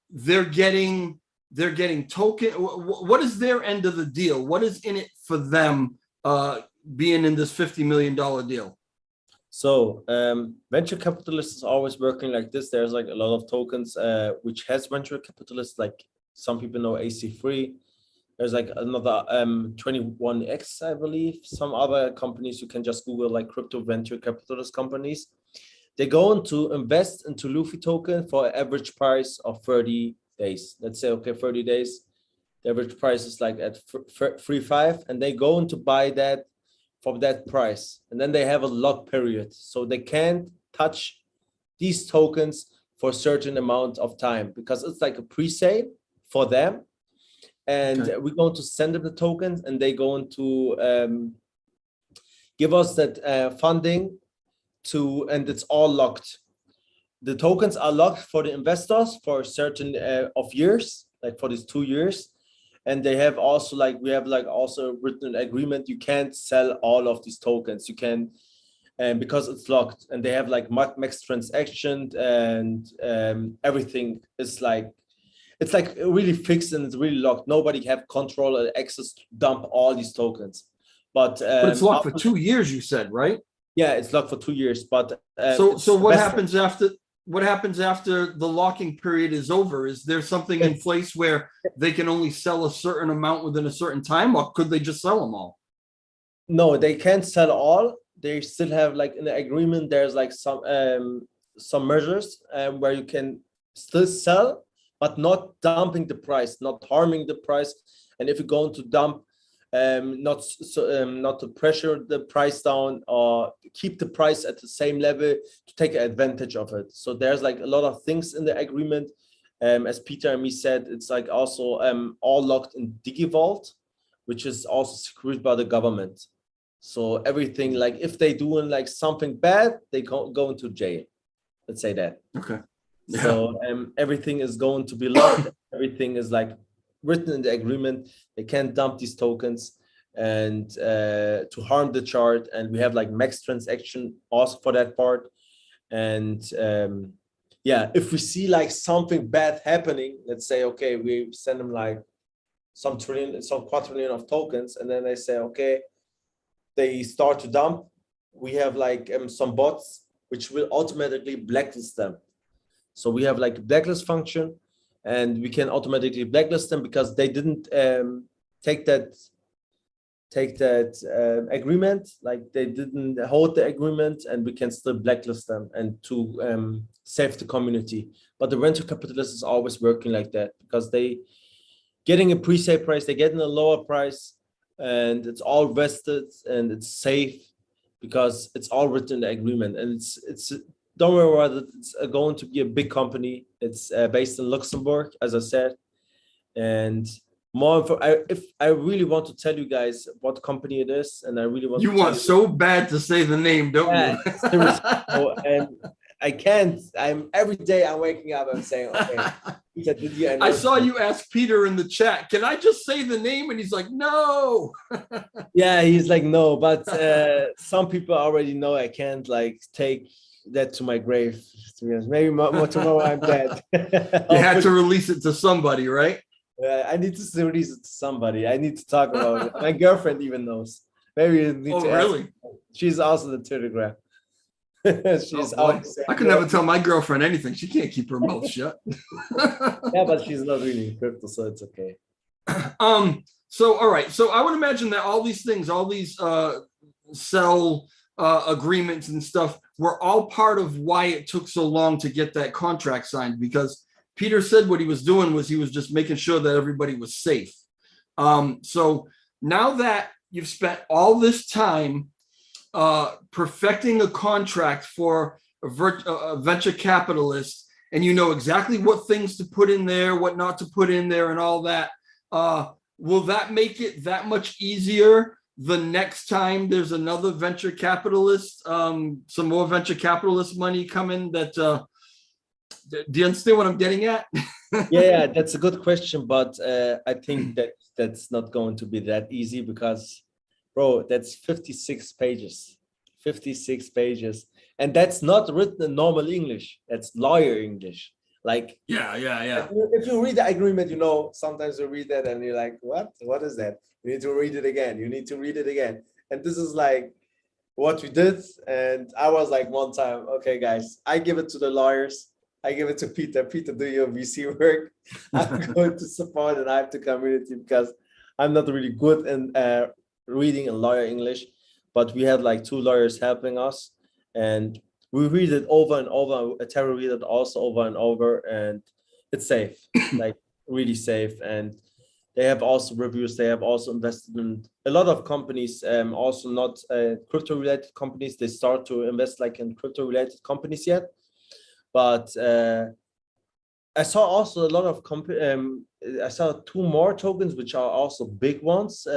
They're getting token. What is their end of the deal? What is in it for them being in this $50 million deal? So venture capitalists is always working like this. There's like a lot of tokens which has venture capitalists, like some people know AC3. There's like another 21X, I believe. Some other companies you can just Google, like crypto venture capitalist companies. They're going to invest into Luffy token for an average price of 30 days. Let's say, okay, 30 days. The average price is like at 3.5, and they're going to buy that for that price. And then they have a lock period. So they can't touch these tokens for a certain amount of time, because it's like a pre-sale for them. And Okay. we're going to send them the tokens, and they're going to give us that funding and it's all locked. The tokens are locked for the investors for a certain of years, like for these 2 years. And they have also we have also written agreement. You can't sell all of these tokens. You can, because it's locked, and they have like max transaction, and everything is it's like really fixed, and it's really locked. Nobody have control or access to dump all these tokens. But it's locked for 2 years, you said, right? Yeah, it's locked for 2 years. But so what happens after? What happens after the locking period is over? Is there something in place where they can only sell a certain amount within a certain time, or could they just sell them all? No, they can't sell all. They still have like in the agreement, there's like some measures where you can still sell, but not dumping the price, not harming the price. And if you're going to dump, not to pressure the price down or keep the price at the same level to take advantage of it. So there's like a lot of things in the agreement. As Peter and me said, it's like also all locked in DigiVault, which is also secured by the government. So everything, like if they doing like something bad, they go into jail. Let's say that. Okay. Yeah. So everything is going to be locked. Everything is like written in the agreement. They can't dump these tokens and to harm the chart. And we have like max transaction also for that part. And yeah, if we see like something bad happening, let's say, okay, we send them like some quadrillion of tokens, and then they say, okay, they start to dump. We have like some bots which will automatically blacklist them. So we have like a blacklist function, and we can automatically blacklist them because they didn't take that agreement, like they didn't hold the agreement, and we can still blacklist them and to save the community. But the venture capitalist is always working like that because they getting a pre-sale price, they're getting a lower price, and it's all vested and it's safe because it's all written in the agreement. And it's don't worry about it. It's going to be a big company. It's based in Luxembourg, as I said. And if I really want to tell you guys what company it is, and I really want You to tell want so bad to say the name, don't yeah, you? seriously. And I can't. Every day I'm waking up and saying, okay, Peter, did you I saw you ask Peter in the chat, can I just say the name? And he's like, no. Yeah, he's like, no, but some people already know I can't like take that to my grave. Maybe tomorrow I'm dead. You had to release it to somebody, right? I need to release it to somebody. I need to talk about it. My girlfriend even knows. Maybe you need to ask. Really? She's also the Telegram. She's always I could never tell my girlfriend anything. She can't keep her mouth shut. Yeah, but she's not really in crypto, so it's okay. So all right. So I would imagine that all these things, all these sell agreements and stuff were all part of why it took so long to get that contract signed, because Peter said what he was doing was he was just making sure that everybody was safe. So now that you've spent all this time perfecting a contract for a venture capitalist, and you know exactly what things to put in there, what not to put in there, and all that, will that make it that much easier the next time there's another venture capitalist, some more venture capitalist money coming? That do you understand what I'm getting at? Yeah, that's a good question, but I think that's not going to be that easy because, bro, that's 56 pages. 56 pages. And that's not written in normal English. That's lawyer English. Like, yeah. If you read the agreement, you know, sometimes you read that and you're like, what? What is that? You need to read it again. You need to read it again. And this is like what we did. And I was like one time, okay, guys, I give it to the lawyers. I give it to Peter. Peter, do your VC work. I'm going to support and I have the community because I'm not really good in reading in lawyer English, but we had like 2 lawyers helping us, and we read it over and over. Terry read it also over and over, and it's safe, like really safe. And they have also reviews. They have also invested in a lot of companies, also not crypto related companies. They start to invest like in crypto related companies yet. But I saw also a lot of I saw 2 more tokens, which are also big ones,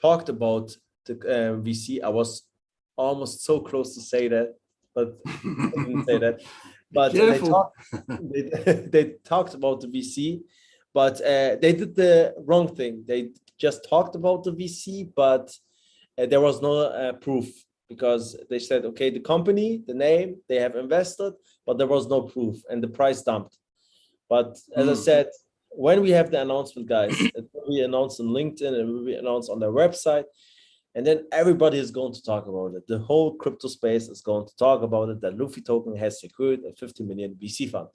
talked about the VC. I was almost so close to say that, but I didn't say that. But they talked about the VC, but they did the wrong thing. They just talked about the VC, but there was no proof, because they said, okay, the company, the name, they have invested, but there was no proof, and the price dumped. But as I said, when we have the announcement, guys, it will be announced on LinkedIn, and it will be announced on their website, and then everybody is going to talk about it. The whole crypto space is going to talk about it, that Luffy token has secured a 50 million VC fund.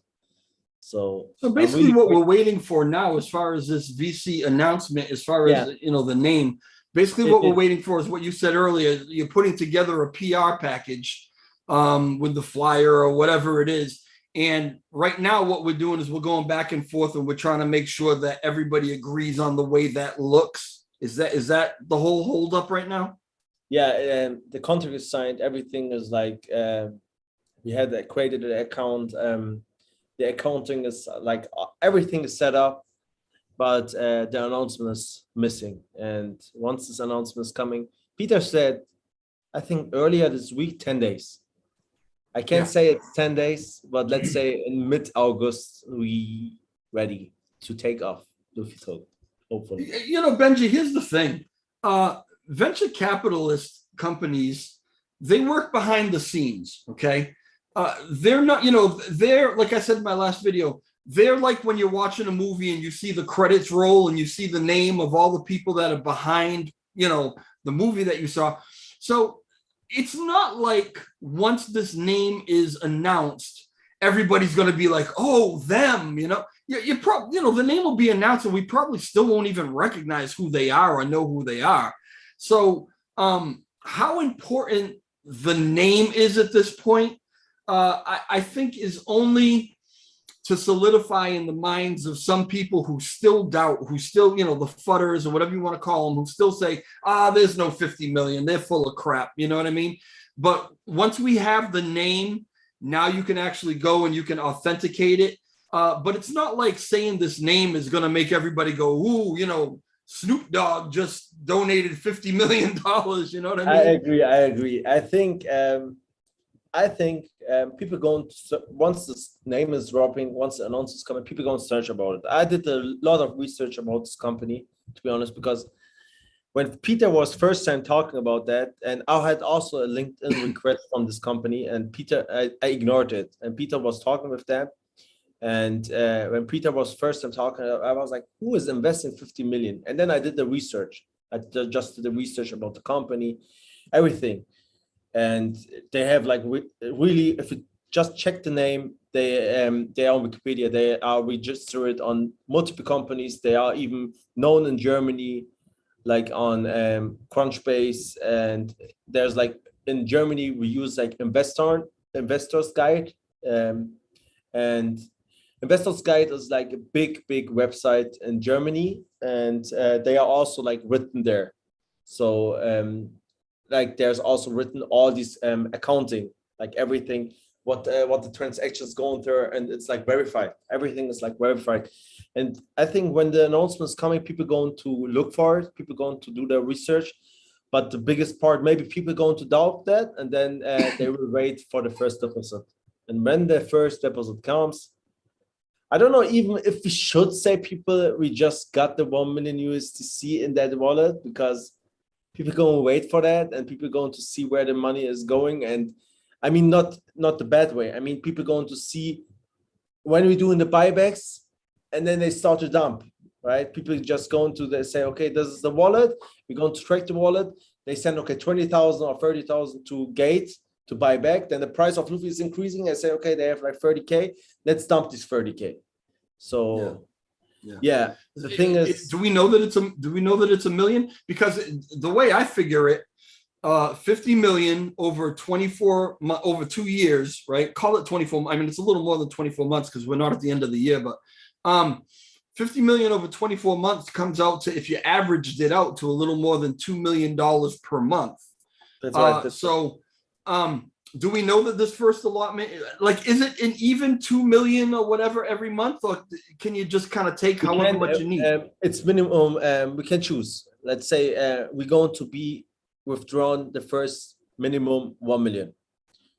So basically what we're waiting for now, as far as this VC announcement, as far as, you know, the name, basically what we're waiting for is what you said earlier. You're putting together a PR package with the flyer or whatever it is. And right now what we're doing is we're going back and forth, and we're trying to make sure that everybody agrees on the way that looks. Is that the whole hold up right now? Yeah, the contract is signed. Everything is like, we had created an account. The accounting is like, everything is set up, but the announcement is missing. And once this announcement is coming, Peter said, I think earlier this week, 10 days. I can't say it's 10 days, but let's say in mid-August, we ready to take off Luffy token, hopefully. You know, Benji, here's the thing. Venture capitalist companies, they work behind the scenes, okay? They're not, you know, they're, like I said in my last video, they're like when you're watching a movie and you see the credits roll and you see the name of all the people that are behind, you know, the movie that you saw. So it's not like once this name is announced, everybody's going to be like, oh, them, you know. You probably, you know, the name will be announced and we probably still won't even recognize who they are or know who they are. So how important the name is at this point, I think is only to solidify in the minds of some people who still doubt, who still, the fudders or whatever you want to call them, who still say, there's no 50 million. They're full of crap. You know what I mean? But once we have the name, now you can actually go and you can authenticate it. But it's not like saying this name is going to make everybody go, ooh, Snoop Dogg just donated $50 million. You know what I mean? I agree. I think people going to, once this name is dropping, once the announcement is coming, people going to search about it. I did a lot of research about this company, to be honest, because when Peter was first time talking about that, and I had also a LinkedIn request from this company, and Peter, I ignored it, and Peter was talking with them. And when Peter was first time talking, I was like, who is investing 50 million? And then I did the research. I just did the research about the company, everything. And they have like really, if you just check the name, they are on Wikipedia. They are registered on multiple companies. They are even known in Germany, like on Crunchbase. And there's like in Germany, we use like Investors Guide. And Investors Guide is like a big website in Germany. And they are also like written there. So like there's also written all these accounting, like everything, what the transactions going through, and it's like verified. Everything is like verified. And I think when the announcement is coming, people going to look for it, people going to do their research. But the biggest part, maybe people going to doubt that, and then they will wait for the first deposit. And when the first deposit comes, I don't know even if we should say people, we just got the 1 million USDC in that wallet, because people going to wait for that, and people going to see where the money is going. And I mean, not the bad way. I mean, people going to see when we doing the buybacks, and then they start to dump, right? People just going to say, okay, this is the wallet. We're going to track the wallet. They send, okay, 20,000 or 30,000 to Gate to buy back. Then the price of Luffy is increasing. I say, okay, they have like 30K. Let's dump this 30K. So yeah. The thing is, do we know that it's a million? Because the way I figure it, 50 million over 2 years, right? Call it 24. I mean, it's a little more than 24 months because we're not at the end of the year, but 50 million over 24 months comes out to, if you averaged it out, to a little more than $2 million per month. That's right. So do we know that this first allotment, like, is it an even 2 million or whatever every month, or can you just kind of take however much you need? It's minimum. We can choose. Let's say we're going to be withdrawn the first minimum 1 million.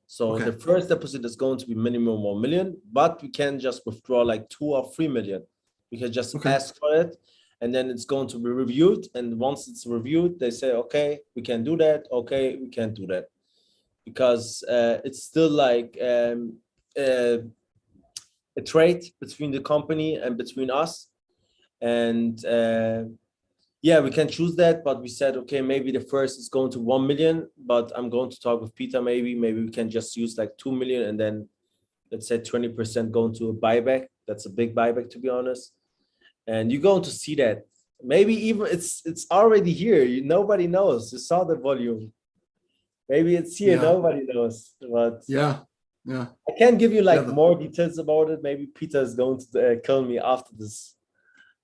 So the first deposit is going to be minimum 1 million, but we can just withdraw like 2 or 3 million. We can just ask for it, and then it's going to be reviewed. And once it's reviewed, they say, okay, we can do that. Okay, we can't do that. Because it's still like a trade between the company and between us. And we can choose that, but we said, okay, maybe the first is going to 1 million, but I'm going to talk with Peter, maybe we can just use like 2 million, and then let's say 20% going to a buyback. That's a big buyback, to be honest. And you're going to see that. Maybe even it's already here. Nobody knows. You saw the volume. Maybe it's here. Nobody knows. But I can't give you like more details about it. Maybe Peter is going to kill me after this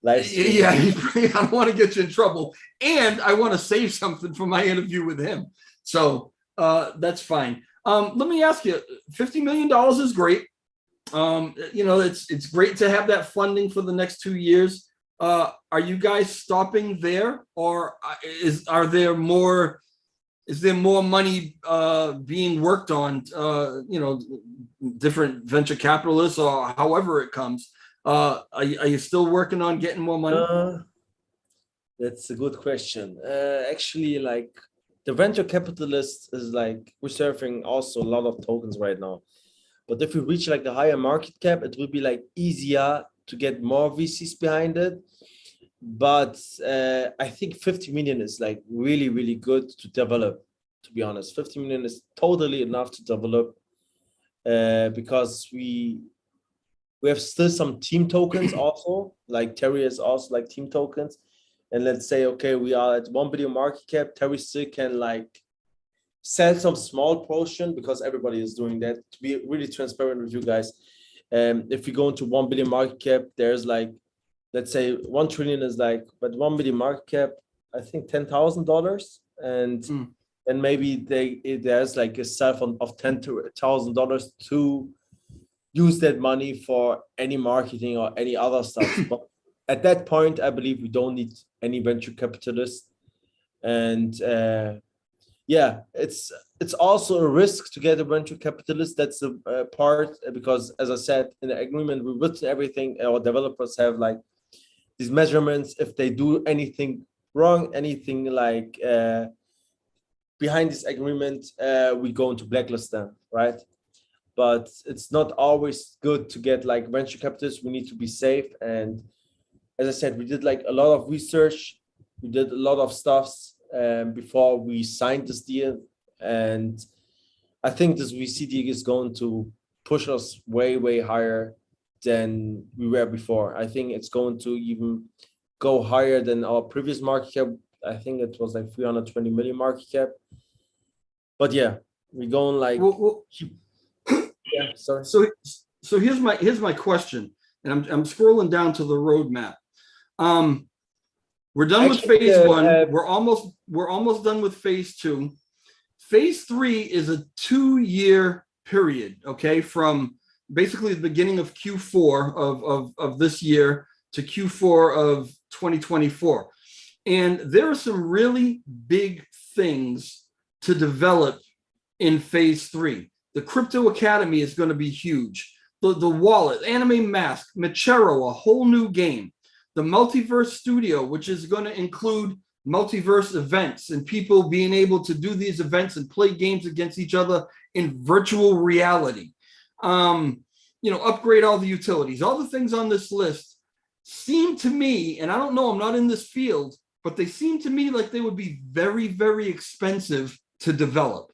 live stream. Yeah, I don't want to get you in trouble, and I want to save something for my interview with him. So that's fine. Let me ask you: $50 million is great. It's great to have that funding for the next 2 years. Are you guys stopping there, or is there more money being worked on, different venture capitalists or however it comes? Are you still working on getting more money? That's a good question. Actually, like the venture capitalist is like reserving also a lot of tokens right now. But if we reach like the higher market cap, it will be like easier to get more VCs behind it. But I think 50 million is like really, really good to develop, to be honest. 50 million is totally enough to develop because we have still some team tokens also, like Terry is also like team tokens. And let's say, okay, we are at 1 billion market cap. Terry still can like sell some small portion, because everybody is doing that. To be really transparent with you guys, If we go into 1 billion market cap, there's like, let's say 1 trillion is like, but 1 billion market cap, I think $10,000, and then maybe there's like a cell phone of $10,000 to use that money for any marketing or any other stuff. But at that point, I believe we don't need any venture capitalists. And yeah, it's also a risk to get a venture capitalist. That's the part, because as I said, in the agreement, we've written everything. Our developers have like these measurements. If they do anything wrong, anything like behind this agreement, we go into blacklist them, right? But it's not always good to get like venture capitalists. We need to be safe. And as I said, we did like a lot of research. We did a lot of stuffs before we signed this deal. And I think this VC deal is going to push us way, way higher than we were before. I think it's going to even go higher than our previous market cap. I think it was like 320 million market cap. But yeah, we're going like... Yeah, sorry. So here's my question, and I'm scrolling down to the roadmap. We're done with phase one. We're almost done with phase two. Phase three is a 2-year period, okay, from basically the beginning of Q4 of this year to Q4 of 2024. And there are some really big things to develop in phase three. The Crypto Academy is going to be huge. The wallet, Anime Mask, Machero, a whole new game. The Multiverse Studio, which is going to include multiverse events and people being able to do these events and play games against each other in virtual reality. Upgrade all the utilities. All the things on this list seem to me, and I don't know, I'm not in this field, but they seem to me like they would be very, very expensive to develop.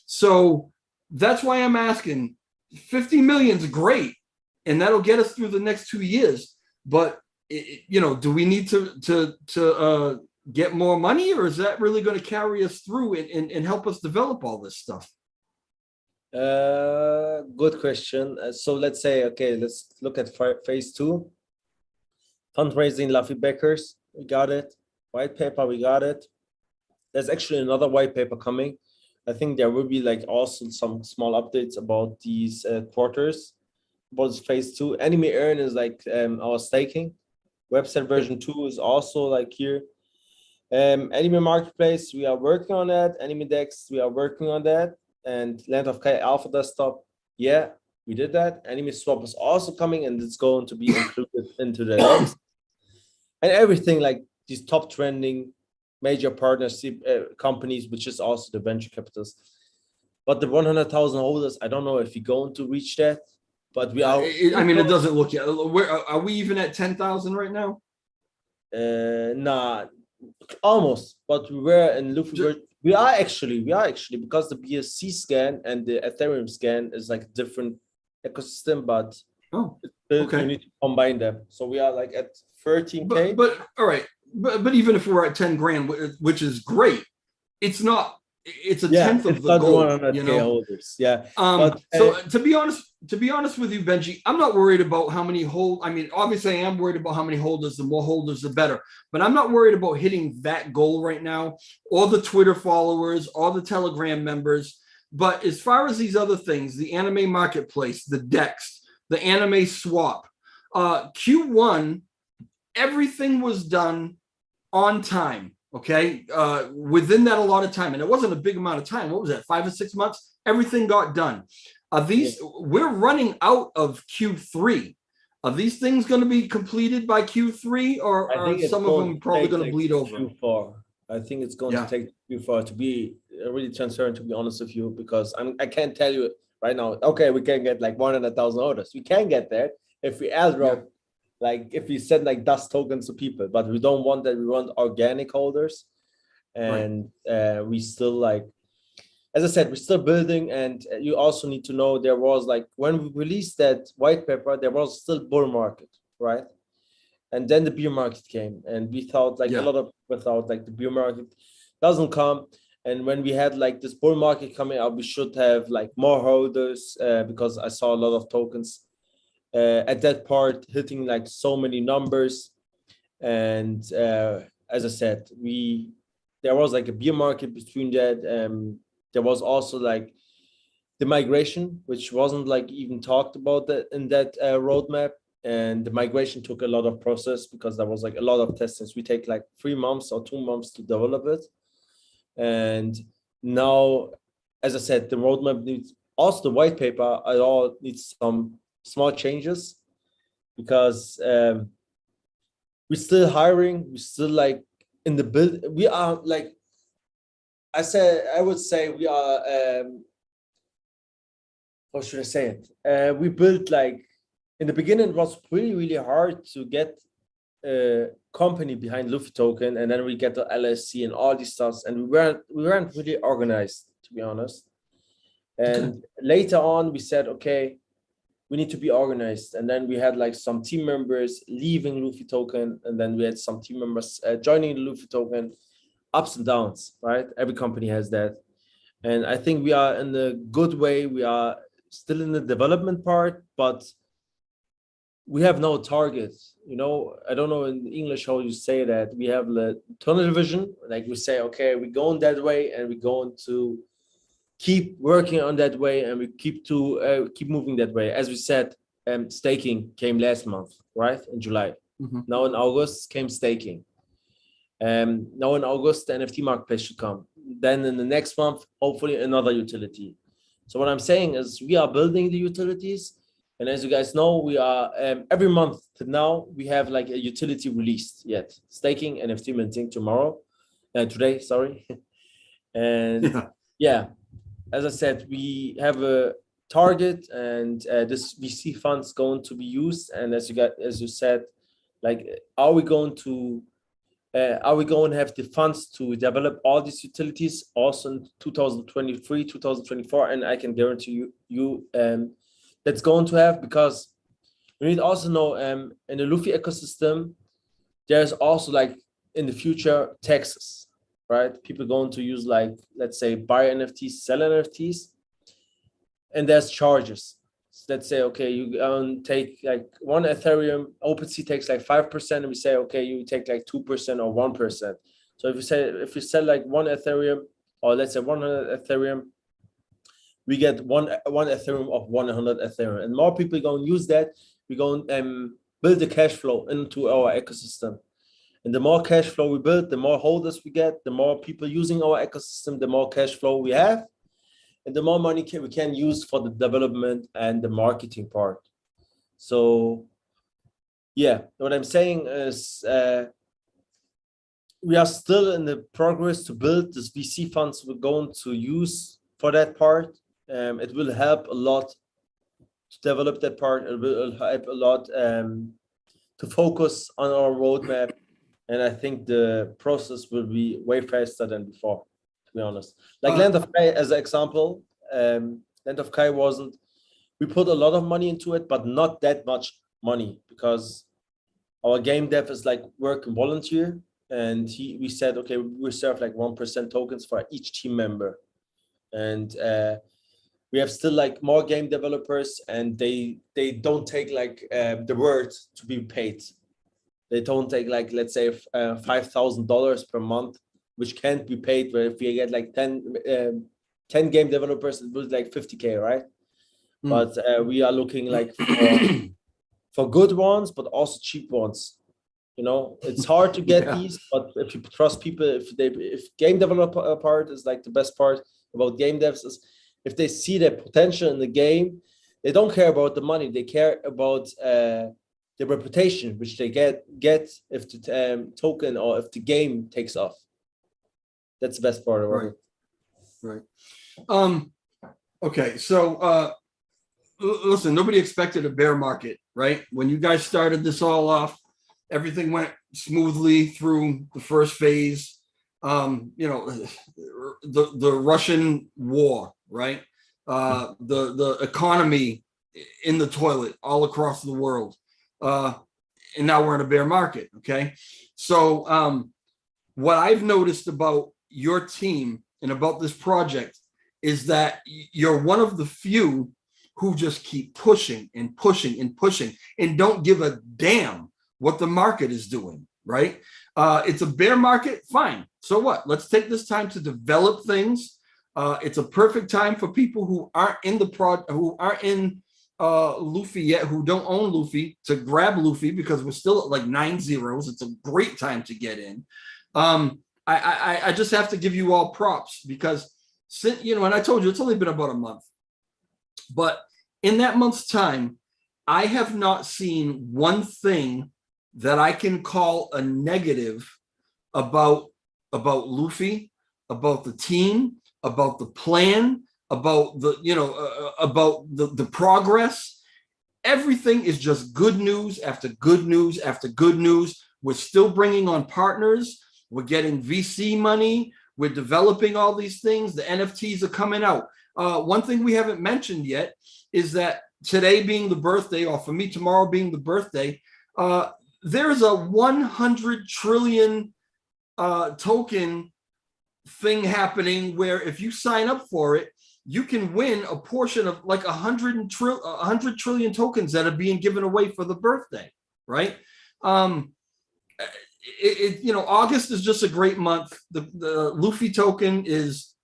So that's why I'm asking. 50 million is great, and that'll get us through the next 2 years. But do we need to get more money, or is that really going to carry us through and help us develop all this stuff? Good question. So let's say, okay, let's look at phase two. Fundraising, Luffy backers, we got it. White paper, we got it. There's actually another white paper coming. I think there will be like also some small updates about these quarters, about phase two. Anime Earn is like our staking. Website version 2 is also like here. Anime Marketplace, we are working on that. Anime Dex, we are working on that. And Land of Kai Alpha Desktop, yeah, we did that. Anime Swap is also coming, and it's going to be included into the next. And everything like these top trending major partnership companies, which is also the venture capitalists. But the 100,000 holders, I don't know if we're going to reach that, but we are. It doesn't look yet. Where are we even at 10,000 right now? Nah, almost. But we were in Luffy. We are actually because the BSC scan and the Ethereum scan is like different ecosystem, but okay, you need to combine them. So we are like at 13K. But all right. But even if we're at 10 grand, which is great, it's not. It's a tenth of the goal. Holders. Yeah. So to be honest with you, Benji, I'm not worried about how many obviously I am worried about how many holders. The more holders, the better. But I'm not worried about hitting that goal right now, or the Twitter followers, or the Telegram members. But as far as these other things, the Anime Marketplace, the Dex, the Anime Swap, Q1, everything was done on time. Okay, within that allotted time, and it wasn't a big amount of time. What was that? 5 or 6 months? Everything got done. We're running out of Q3. Are these things going to be completed by Q3, or are some of them probably going to bleed over? Q4. I think it's going to take Q4, to be really transparent, to be honest with you, because I can't tell you right now. Okay, we can get like 100,000 orders. We can get there if we airdrop. Like if we send like dust tokens to people, but we don't want that. We want organic holders, and we still like, as I said, we're still building. And you also need to know there was like when we released that white paper, there was still bull market, right? And then the bear market came, and we thought like a lot of people thought like the bear market doesn't come. And when we had like this bull market coming up, we should have like more holders because I saw a lot of tokens. at that part hitting like so many numbers. And as I said, there was like a beer market between that. There was also like the migration, which wasn't like even talked about that in that roadmap. And the migration took a lot of process because there was like a lot of testings. We take like 3 months or 2 months to develop it. And now, as I said, the roadmap needs also the white paper. It all needs some small changes because we're still hiring. We're still like in the build. We are like I would say we are. How should I say it? We built like in the beginning. It was really hard to get a company behind Luffy token, and then we get the LSC and all these stuff, and we weren't really organized, to be honest. And later on, we said, okay, we need to be organized. And then we had like some team members leaving Luffy token, and then we had some team members joining the Luffy token. Ups and downs, right? Every company has that. And I think we are in a good way. We are still in the development part, but we have no target. You know, I don't know in English how you say that. We have the tunnel vision. Like we say, okay, we're going that way, and we're going to keep working on that way, and we keep moving that way. As we said, staking came last month, right? In July. Mhm. Now in August came staking. Now in August, the NFT marketplace should come. Then in the next month, hopefully another utility. So what I'm saying is we are building the utilities. And as you guys know, we are every month to now, we have like a utility released yet. Staking, NFT minting tomorrow. Today, sorry. And yeah, as I said, we have a target, and this VC funds going to be used. And as you said, like, are we going to have the funds to develop all these utilities also in 2023, 2024? And I can guarantee you that's going to have, because we need to also know in the Luffy ecosystem, there's also like in the future taxes, right? People going to use like, let's say, buy NFTs, sell NFTs, and there's charges. So let's say, okay, you take like 1 Ethereum, OpenSea takes like 5%, and we say, okay, you take like 2% or 1%. So if you sell like 1 Ethereum, or let's say 100 Ethereum, we get one Ethereum of 100 Ethereum, and more people going to use that. We're going to build the cash flow into our ecosystem. And the more cash flow we build, the more holders we get, the more people using our ecosystem, the more cash flow we have, and the more money we can use for the development and the marketing part. So yeah, what I'm saying is we are still in the progress to build this VC funds we're going to use for that part. It will help a lot to develop that part. It will help a lot to focus on our roadmap. And I think the process will be way faster than before, to be honest. Like Land of Kai as an example, Land of Kai we put a lot of money into it, but not that much money, because our game dev is like working volunteer. And we said, okay, we reserve like 1% tokens for each team member. And we have still like more game developers, and they don't take like the word to be paid. They don't take like, let's say, $5,000 per month, which can't be paid. But if we get like 10 game developers, it was like 50K, right? But we are looking like for good ones, but also cheap ones. You know, it's hard to get these, but if you trust people, if game developer part is like the best part about game devs is, if they see the potential in the game, they don't care about the money. They care about the reputation which they get if the token or if the game takes off. That's the best part of it. Right. Okay. So listen, nobody expected a bear market, right? When you guys started this all off, everything went smoothly through the first phase. You know, the Russian war, right? The economy in the toilet all across the world. And now we're in a bear market. Okay. So what I've noticed about your team and about this project is that you're one of the few who just keep pushing and pushing and pushing and don't give a damn what the market is doing, right? It's a bear market, fine. So what? Let's take this time to develop things. It's a perfect time for people who aren't in Luffy yet, who don't own Luffy, to grab Luffy, because we're still at like 9 zeros. It's a great time to get in. I just have to give you all props, because, and I told you it's only been about a month, but in that month's time, I have not seen one thing that I can call a negative about Luffy, about the team, about the plan, about the progress. Everything is just good news after good news after good news. We're still bringing on partners. We're getting VC money. We're developing all these things. The NFTs are coming out. One thing we haven't mentioned yet is that today being the birthday, or for me tomorrow being the birthday, there's a 100 trillion token thing happening, where if you sign up for it, you can win a portion of like 100 trillion tokens that are being given away for the birthday, right? August is just a great month. The Luffy token is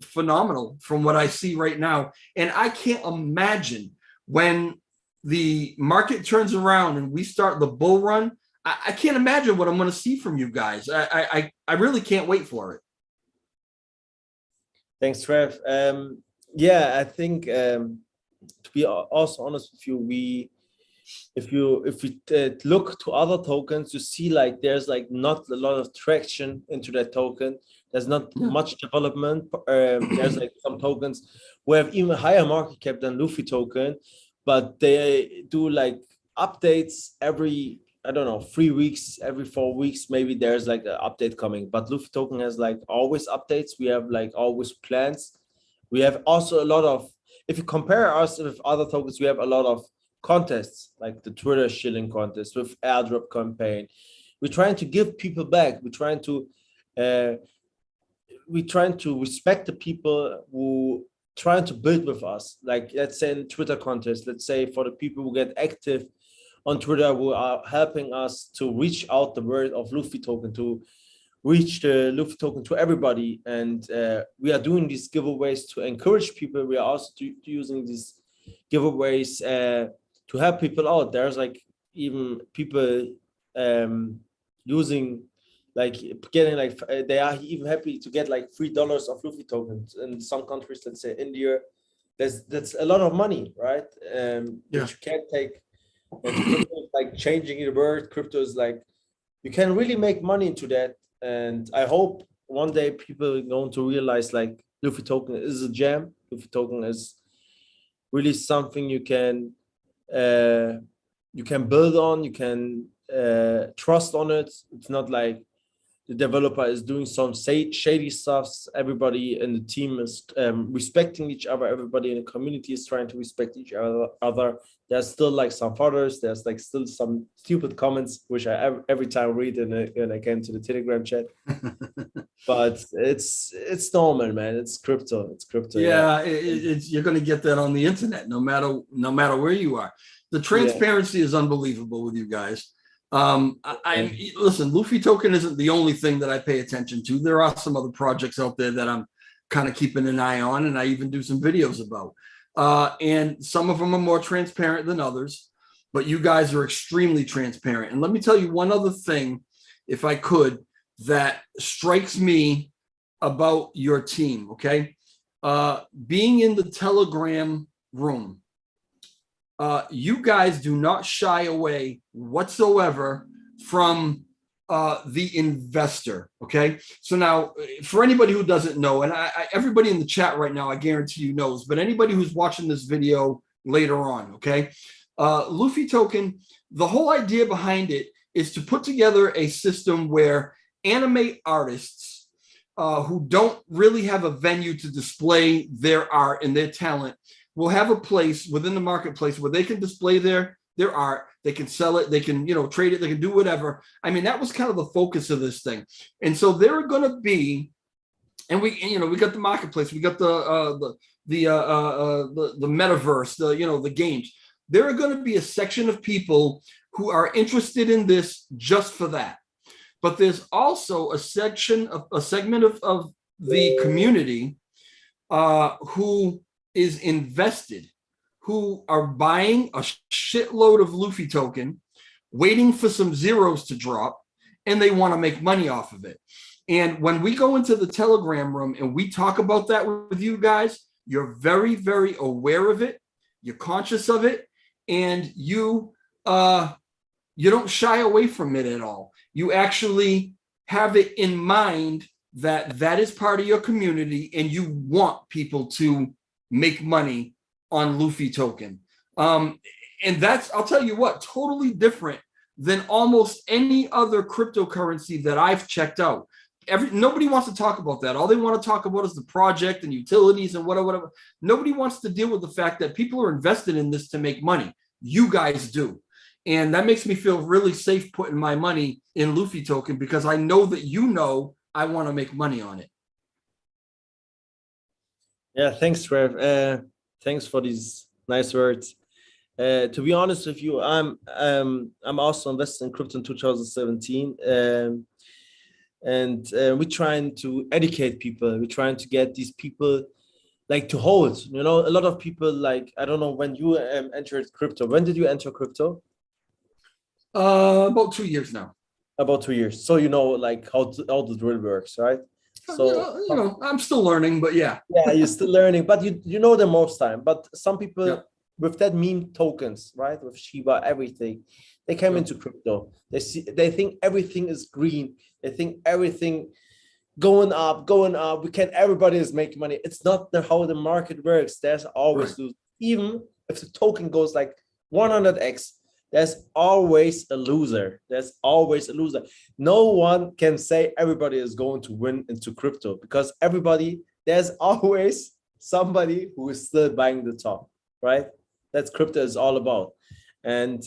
phenomenal from what I see right now. And I can't imagine when the market turns around and we start the bull run, I can't imagine what I'm going to see from you guys. I really can't wait for it. Thanks, Trev. I think to be also honest with you, if we look to other tokens, you see like there's like not a lot of traction into that token. There's not much development. There's like some tokens who have even higher market cap than Luffy token, but they do like updates every, I don't know, 3 weeks, every 4 weeks, maybe there's like an update coming. But Luffy token has like always updates. We have like always plans. We have also a lot of, if you compare us with other tokens, we have a lot of contests, like the Twitter shilling contest with airdrop campaign. We're trying to give people back. We're trying to respect the people who trying to build with us. Like, let's say in Twitter contest, let's say for the people who get active on Twitter, who are helping us to reach out the word of Luffy token, to reach the Luffy token to everybody. And we are doing these giveaways to encourage people. We are also using these giveaways to help people out. There's like even people using, like getting like, they are even happy to get like $3 of Luffy tokens. In some countries, let's say India, that's a lot of money, right? Which you can't take. Like changing the word, crypto is like, you can really make money into that. And I hope one day people are going to realize like Luffy token is a gem. Luffy token is really something you can build on, you can trust on it. It's not like the developer is doing some shady stuff. Everybody in the team is respecting each other. Everybody in the community is trying to respect each other. There's still like some fodders. There's like still some stupid comments, which I every time read when I came to the Telegram chat. But it's normal, man. It's crypto. It's crypto. Yeah, you're going to get that on the internet, no matter where you are. The transparency is unbelievable with you guys. Listen, Luffy token isn't the only thing that I pay attention to. There are some other projects out there that I'm kind of keeping an eye on, and I even do some videos about. And some of them are more transparent than others, but you guys are extremely transparent. And let me tell you one other thing, if I could, that strikes me about your team, okay? Being in the Telegram room, you guys do not shy away whatsoever from the investor, okay? So now, for anybody who doesn't know, and everybody in the chat right now, I guarantee you knows, but anybody who's watching this video later on, okay? Luffy token, the whole idea behind it is to put together a system where anime artists who don't really have a venue to display their art and their talent will have a place within the marketplace where they can display their art, they can sell it, they can, trade it, they can do whatever. I mean, that was kind of the focus of this thing. And so there are going to be And we got the marketplace, we got the metaverse, the games. There are going to be a section of people who are interested in this just for that. But there's also a segment of the community who is invested, who are buying a shitload of Luffy token, waiting for some zeros to drop, and they want to make money off of it. And when we go into the Telegram room and we talk about that with you guys, you're very, very aware of it. You're conscious of it, and you don't shy away from it at all. You actually have it in mind that is part of your community, and you want people to make money on Luffy token. And that's, I'll tell you what, totally different than almost any other cryptocurrency that I've checked out. Nobody wants to talk about that. All they want to talk about is the project and utilities and whatever. Nobody wants to deal with the fact that people are invested in this to make money. You guys do. And that makes me feel really safe putting my money in Luffy token, because I know that I want to make money on it. Yeah, thanks, Trev. Thanks for these nice words. To be honest with you, I'm also invested in crypto in 2017. And we're trying to educate people. We're trying to get these people like to hold. A lot of people, like, I don't know when you entered crypto. When did you enter crypto? About 2 years now. About 2 years. So like how the drill works, right? So I'm still learning, but yeah. Yeah, you're still learning, but you know the most time. But some people with that meme tokens, right? With Shiba, everything, they came into crypto. They think everything is green. They think everything going up. Everybody is making money. It's not how the market works. There's always lose. Even if the token goes like 100x, there's always a loser. No one can say everybody is going to win into crypto, because there's always somebody who is still buying the top, right? That's crypto is all about. And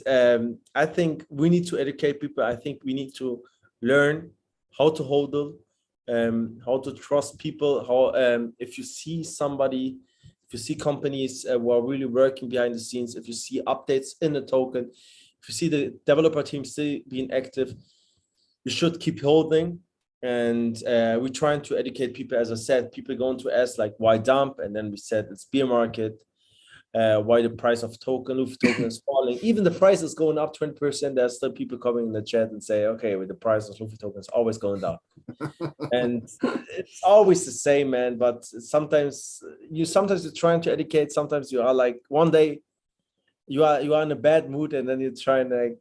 I think we need to educate people. I think we need to learn how to hodl, how to trust people, if you see companies who are really working behind the scenes, if you see updates in the token, if you see the developer team still being active, you should keep holding. And we're trying to educate people. As I said, people going to ask like, why dump? And then we said it's bear market. Why the price of Luffy token is falling. Even the price is going up 20%. There's still people coming in the chat and say, okay, with the price of Luffy token is always going down. And it's always the same, man. But sometimes you're trying to educate. Sometimes you are like, one day you are in a bad mood, and then you're trying to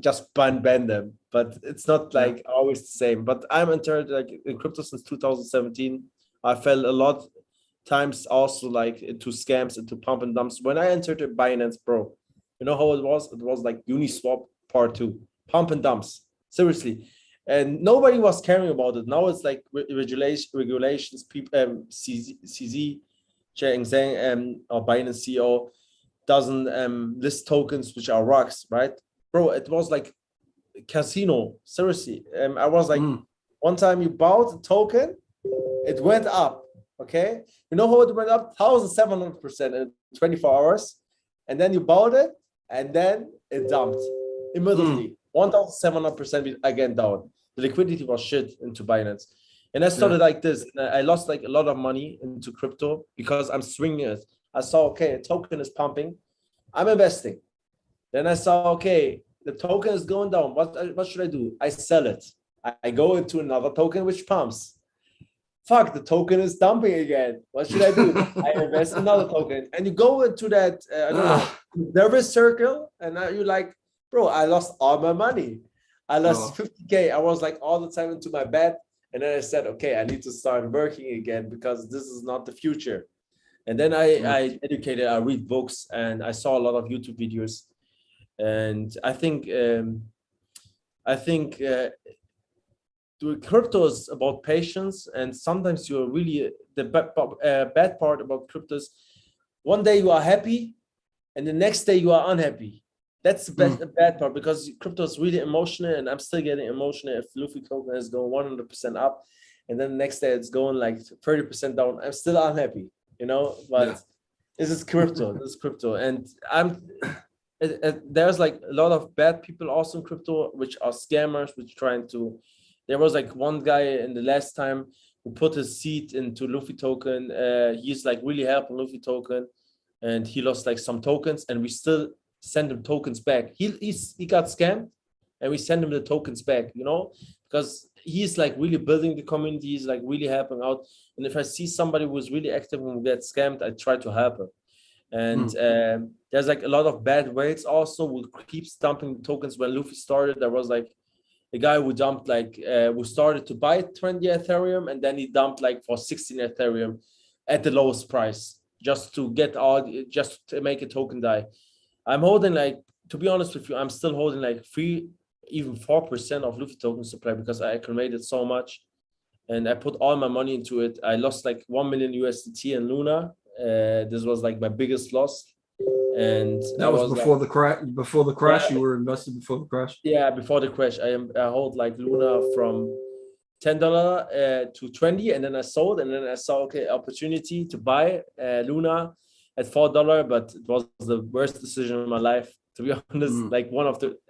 just ban them. But it's not like always the same. But I'm entered like in crypto since 2017. I fell a lot times also like into scams, into pump and dumps. When I entered Binance, bro, you know how it was? It was like Uniswap part 2, pump and dumps, seriously. And nobody was caring about it. Now it's like regulations. People, CZ, Cheng Zhang, or Binance CEO doesn't list tokens which are rocks, right? Bro, it was like casino, seriously. I was like, one time you bought a token, it went up. Okay, you know how it went up? 1,700% in 24 hours, and then you bought it, and then it dumped immediately. 1,700% again down. The liquidity was shit into Binance, and I started like this. And I lost like a lot of money into crypto because I'm swinging it. I saw, okay, a token is pumping, I'm investing. Then I saw, okay, the token is going down. What should I do? I sell it. I go into another token which pumps. Fuck, the token is dumping again. What should I do? I invest in another token. And you go into that, I don't know, nervous circle. And now you're like, bro, I lost all my money. I lost 50K. I was like all the time into my bed. And then I said, okay, I need to start working again because this is not the future. And then I educated, I read books, and I saw a lot of YouTube videos. And I think the crypto is about patience, and sometimes you're really the bad part about cryptos. One day you are happy, and the next day you are unhappy. That's the bad part, because crypto is really emotional, and I'm still getting emotional if Luffy token is going 100% up. and then the next day it's going like 30% down. I'm still unhappy, but Yeah. this is crypto. This is crypto, and there's like a lot of bad people also in crypto, which are scammers, which trying to. There was like one guy in the last time who put his seed into Luffy token. He's like really helping Luffy token, and he lost like some tokens, and we still send him tokens back. He got scammed, and we send him the tokens back. Because he's like really building the community. He's like really helping out. And if I see somebody who's really active and gets scammed, I try to help him. And there's like a lot of bad whales also who keep dumping tokens. When Luffy started, there was like a guy who dumped like who started to buy 20 Ethereum, and then he dumped like for 16 Ethereum at the lowest price just to make a token die. I'm holding like, to be honest with you, I'm still holding like 4% of Luffy token supply because I accumulated so much and I put all my money into it. I lost like 1 million USDT in Luna. This was like my biggest loss. And that was before the crash. Before the crash, Yeah. you were invested before the crash. Yeah, before the crash, I hold like Luna from $10 to 20, and then I sold, and then I saw opportunity to buy Luna at $4, but it was the worst decision of my life, to be honest. Like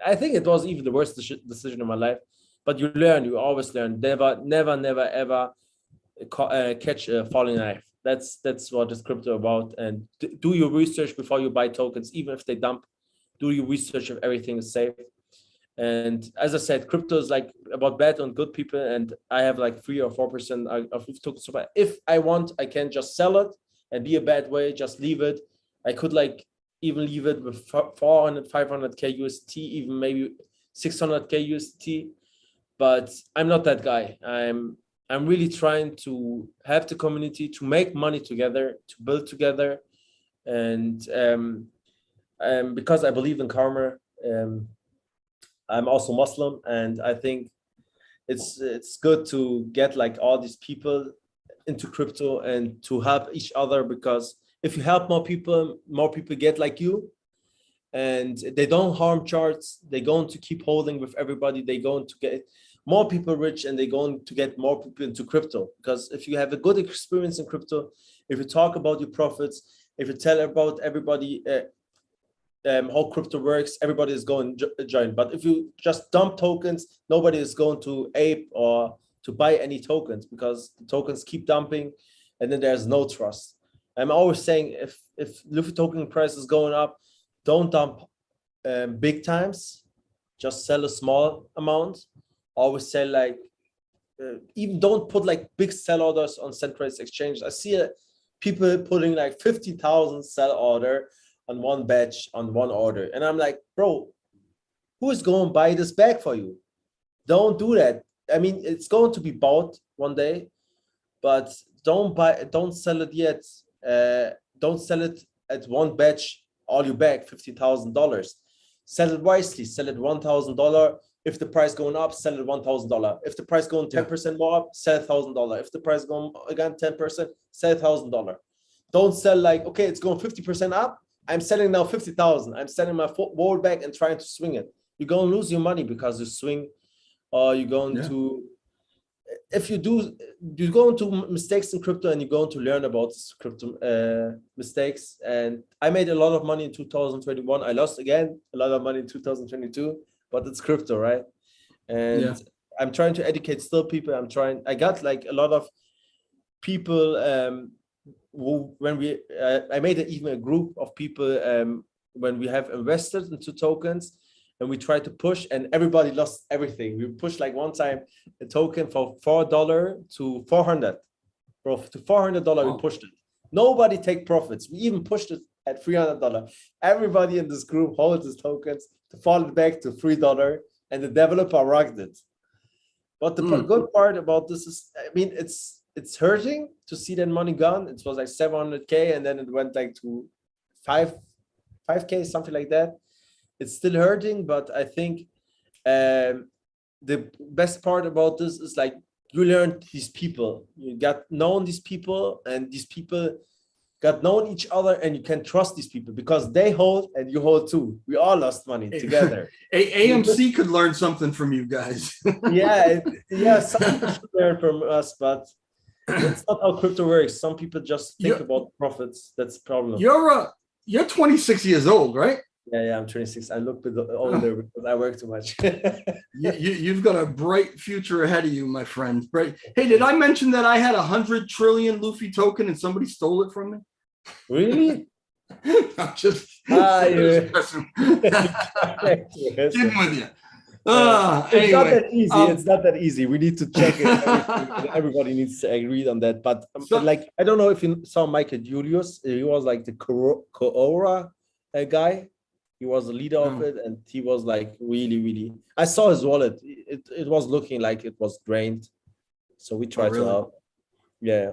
I think it was even the worst decision of my life. But you always learn. Never ever catch a falling knife. That's what is crypto about. And do your research before you buy tokens, even if they dump. Do your research if everything is safe. And as I said, crypto is like about bad and good people, and I have like 3 or 4% of tokens. So if I want, I can just sell it and be a bad way, just leave it. I could like even leave it with 400, 500k UST, even maybe 600k UST. But I'm not that guy. I'm really trying to help the community, to make money together, to build together, and because I believe in karma. I'm also Muslim, and I think it's good to get like all these people into crypto and to help each other, because if you help more people get like you, and they don't harm charts. They're going to keep holding with everybody. They're going to get more people rich, and they're going to get more people into crypto. Because if you have a good experience in crypto, if you talk about your profits, if you tell about everybody how crypto works, everybody is going to join. But if you just dump tokens, nobody is going to ape or to buy any tokens, because the tokens keep dumping, and then there's no trust. I'm always saying, if Luffy token price is going up, don't dump big times, just sell a small amount. Always sell like even don't put like big sell orders on centralized exchanges. I see people putting like 50,000 sell order on one batch, on one order, and I'm like, bro, who is going to buy this bag for you? Don't do that. I mean, it's going to be bought one day, but don't sell it yet. Don't sell it at one batch, all you bag, $50,000. Sell it wisely. Sell it $1,000. If the price going up, sell it $1,000. If the price going 10% more up, sell $1,000. If the price going again 10%, sell $1,000. Don't sell like, okay, it's going 50% up, I'm selling now 50,000. I'm selling my wall back and trying to swing it. You're going to lose your money because you swing, or you're going to, if you do, you're going to mistakes in crypto, and you're going to learn about this crypto mistakes. And I made a lot of money in 2021. I lost again a lot of money in 2022, but it's crypto, right? And I'm trying to educate still people. I got like a lot of people I made even a group of people when we have invested into tokens, and we tried to push, and everybody lost everything. We pushed like one time a token for $4 to 400, bro. To $400, we pushed it. Nobody take profits. We even pushed it at $300. Everybody in this group holds his tokens to fall it back to $3, and the developer rocked it. But the good part about this is, I mean, it's hurting to see that money gone. It was like 700K, and then it went like to 5K, something like that. It's still hurting, but I think the best part about this is like you learned these people. You got known these people, and these people got known each other, and you can trust these people because they hold and you hold too. We all lost money together. AMC could learn something from you guys. Yeah. Some people should learn from us, but that's not how crypto works. Some people just think about profits. That's the problem. You're 26 years old, right? Yeah, I'm 26. I look a bit older because I work too much. You've got a bright future ahead of you, my friend. Right? Hey, did I mention that I had 100 trillion Luffy token and somebody stole it from me? Really? I'm just yeah. kidding with you. It's anyway, not that easy. It's not that easy. We need to check it. Everybody needs to agree on that. But like, I don't know if you saw Michael Julius. He was like the COO guy. He was the leader of it, and he was like really. I saw his wallet. It was looking like it was drained. So we tried to help. Yeah.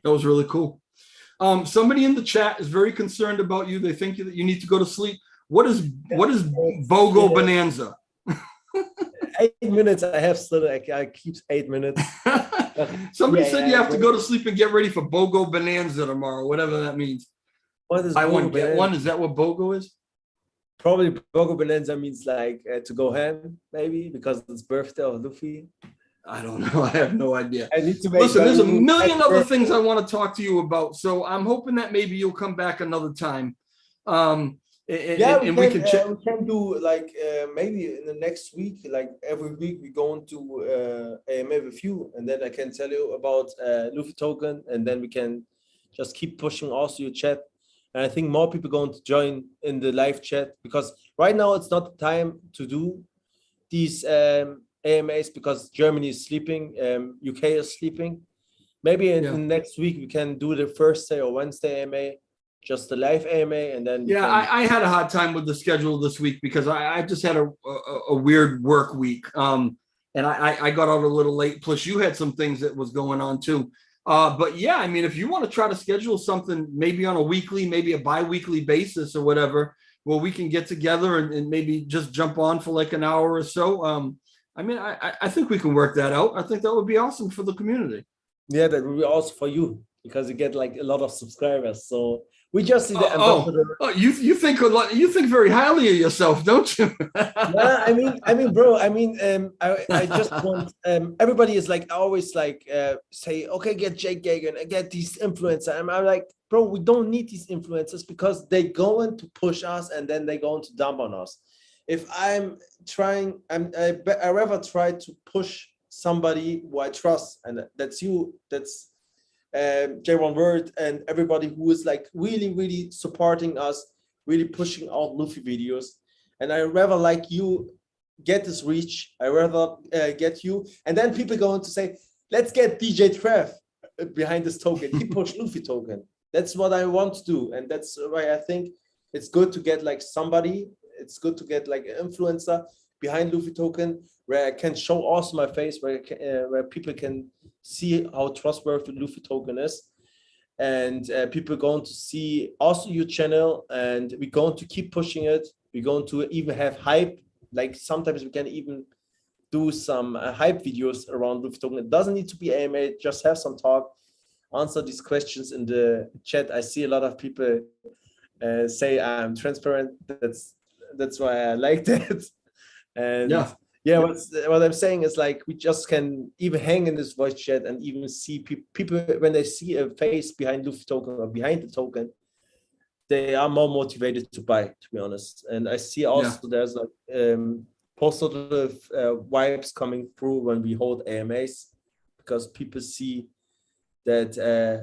That was really cool. Somebody in the chat is very concerned about you. They think that you need to go to sleep. What is BOGO Bonanza? 8 minutes. I have still. I keep 8 minutes. Somebody said you have to go to sleep and get ready for BOGO Bonanza tomorrow, whatever that means. What is buy one get one? Is that what BOGO is? Probably BOGO Bonanza means like to go ham, maybe because it's birthday of Luffy. I don't know. I have no idea. I need to make Listen, there's a million other things I want to talk to you about. So I'm hoping that maybe you'll come back another time. We can do like maybe in the next week, like every week we go into AMA with you, and then I can tell you about Luffy token, and then we can just keep pushing also your chat. And I think more people are going to join in the live chat because right now it's not the time to do these AMAs because Germany is sleeping, UK is sleeping. Maybe in next week we can do the Thursday or Wednesday AMA, just the live AMA, and then I had a hard time with the schedule this week because I just had a weird work week, and I got out a little late. Plus, you had some things that was going on too. But yeah, I mean, if you want to try to schedule something maybe on a weekly, maybe a bi-weekly basis or whatever, well, we can get together and maybe just jump on for like an hour or so. I mean, I think we can work that out. I think that would be awesome for the community. Yeah, that would be also for you because you get like a lot of subscribers. So we just see the ambassador. You think very highly of yourself, don't you? I mean, bro. I just want everybody is like always like say, okay, get Jake Gagan and get these influencers. I'm like, bro, we don't need these influencers because they going to push us and then they going to dump on us. If I'm trying, I rather try to push somebody who I trust, and that's you. That's J1 Word and everybody who is like really supporting us, really pushing out Luffy videos. And I rather like you get this reach. I rather get you. And then people going to say, let's get DJ Trev behind this token. He pushed Luffy token. That's what I want to do. And that's why I think it's good to get like somebody. It's good to get like an influencer behind Luffy token where I can show also my face, where people can see how trustworthy Luffy token is, and people are going to see also your channel, and we're going to keep pushing it. We're going to even have hype, like sometimes we can even do some hype videos around Luffy token. It doesn't need to be AMA, just have some talk, answer these questions in the chat. I see a lot of people say I'm transparent. That's why I like that. And what I'm saying is like we just can even hang in this voice chat and even see people when they see a face behind Luffy token or behind the token, they are more motivated to buy, to be honest. And I see also there's like positive vibes coming through when we hold AMAs because people see that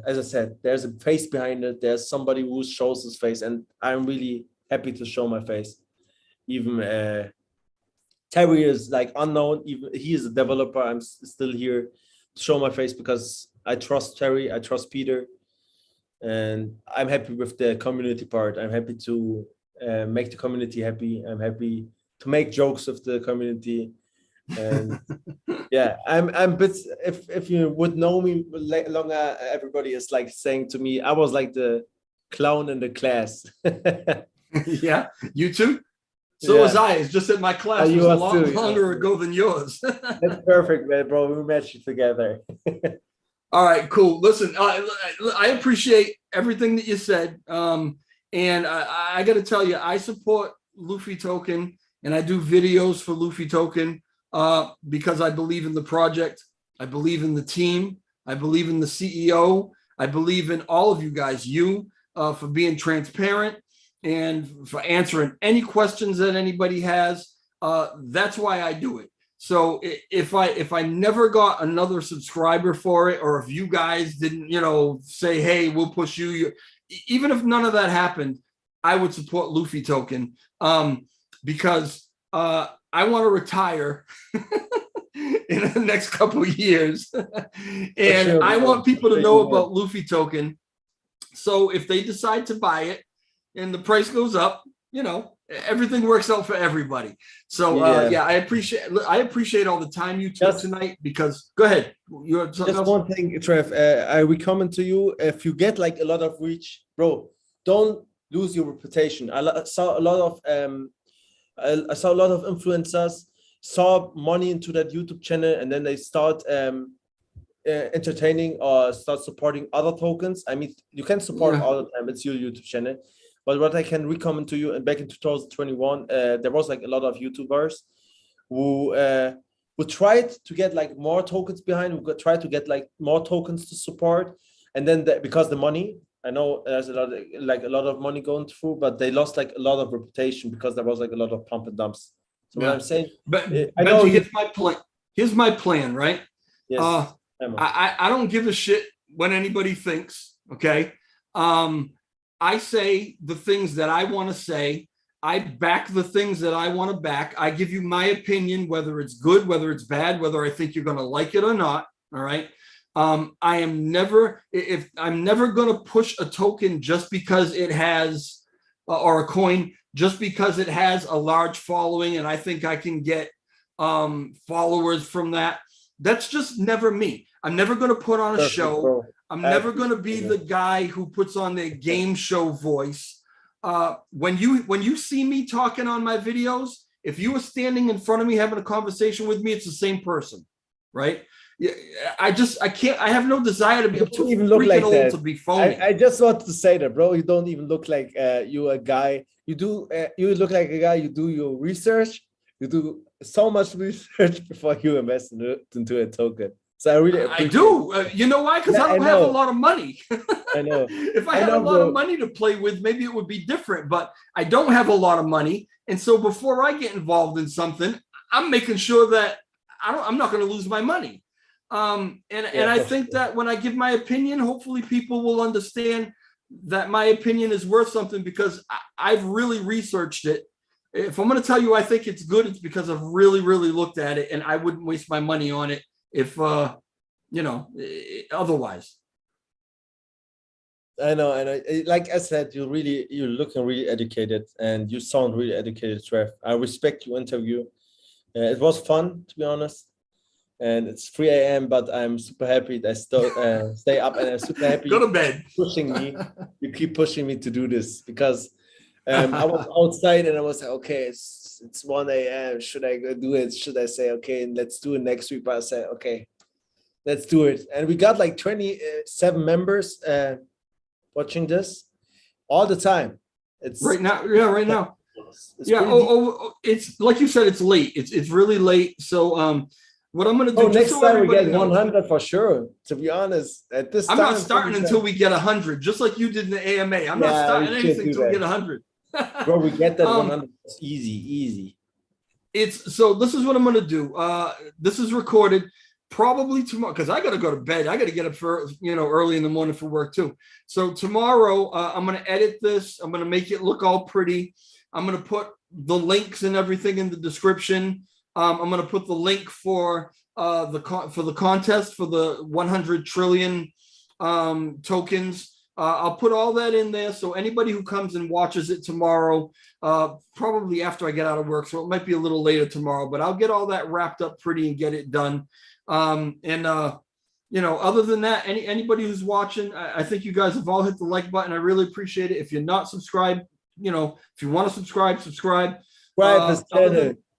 as I said, there's a face behind it. There's somebody who shows his face, and I'm really happy to show my face. Even Terry is like unknown. Even he is a developer. I'm still here to show my face because I trust Terry. I trust Peter, and I'm happy with the community part. I'm happy to make the community happy. I'm happy to make jokes with the community, and I'm bit. If you would know me longer, everybody is like saying to me, I was like the clown in the class. Yeah, you too. So was I. It's just that my class was a lot longer ago than yours. That's perfect, man, bro. We matched it together. All right, cool. Listen, I appreciate everything that you said. And I got to tell you, I support Luffy Token and I do videos for Luffy Token because I believe in the project. I believe in the team. I believe in the CEO. I believe in all of you guys, for being transparent and for answering any questions that anybody has. That's why I do it. So if I never got another subscriber for it, or if you guys didn't, say, hey, we'll push you, even if none of that happened, I would support Luffy Token because I want to retire in the next couple of years. And sure, I want people to know about Luffy Token. So if they decide to buy it and the price goes up, everything works out for everybody. So I appreciate all the time you took tonight, because go ahead. You have something else? One thing, Trev, I recommend to you, if you get like a lot of reach, bro, don't lose your reputation. I saw a lot of influencers saw money into that YouTube channel, and then they start entertaining or start supporting other tokens. I mean, you can support all the time. It's your YouTube channel. But what I can recommend to you, and back in 2021, there was like a lot of YouTubers who tried to get like more tokens behind, who tried to get like more tokens to support. And then because the money, I know there's a lot of money going through, but they lost like a lot of reputation because there was like a lot of pump and dumps. So what I'm saying, but Benji, here's my plan. Here's my plan, right? Yes. I don't give a shit what anybody thinks. Okay. I say the things that I want to say. I back the things that I want to back. I give you my opinion, whether it's good, whether it's bad, whether I think you're going to like it or not. All right. I'm never going to push a token just because it has, or a coin, just because it has a large following and I think I can get followers from that. That's just never me. I'm never going to put on a show. Bro. I'm never going to be the guy who puts on the game show voice. When you see me talking on my videos, if you were standing in front of me having a conversation with me, it's the same person, right? I can't. I have no desire to be. I'm too freaking old to be phony. I just want to say that, bro. You don't even look like you a guy. You do. You look like a guy. You do your research. You do so much research before you invest into a token. So I really appreciate I do. You know why? Because I don't have a lot of money. I know. If I had a lot of money to play with, maybe it would be different. But I don't have a lot of money, and so before I get involved in something, I'm making sure that I'm not going to lose my money. And I think that when I give my opinion, hopefully people will understand that my opinion is worth something because I've really researched it. If I'm going to tell you I think it's good, it's because I've really, really looked at it, and I wouldn't waste my money on it if otherwise. I know, and like I said, you're looking really educated, and you sound really educated, Trev. I respect your interview. It was fun, to be honest. And it's 3 a.m., but I'm super happy that I still stay up, and I'm super happy. Go to bed. You keep pushing me to do this because I was outside and I was like, okay, it's 1 a.m. Should I go do it? Should I say, okay, let's do it next week? But I said, okay, let's do it. And we got like 27 members watching this all the time. It's right now. Yeah, right now. It's like you said, it's late. It's really late. So what I'm going to do next time we get 100 for sure. To be honest, at this time, I'm not starting until we get 100, just like you did in the AMA. I'm not starting anything until we get 100. Bro, we get that 100. It's easy. So this is what I'm going to do. This is recorded probably tomorrow because I got to go to bed. I got to get up for early in the morning for work too. So tomorrow I'm going to edit this. I'm going to make it look all pretty. I'm going to put the links and everything in the description. I'm going to put the link for the contest for the 100 trillion tokens. I'll put all that in there. So anybody who comes and watches it tomorrow, probably after I get out of work, so it might be a little later tomorrow, but I'll get all that wrapped up pretty and get it done. Other than that, anybody who's watching, I think you guys have all hit the like button. I really appreciate it. If you're not subscribed, if you want to subscribe.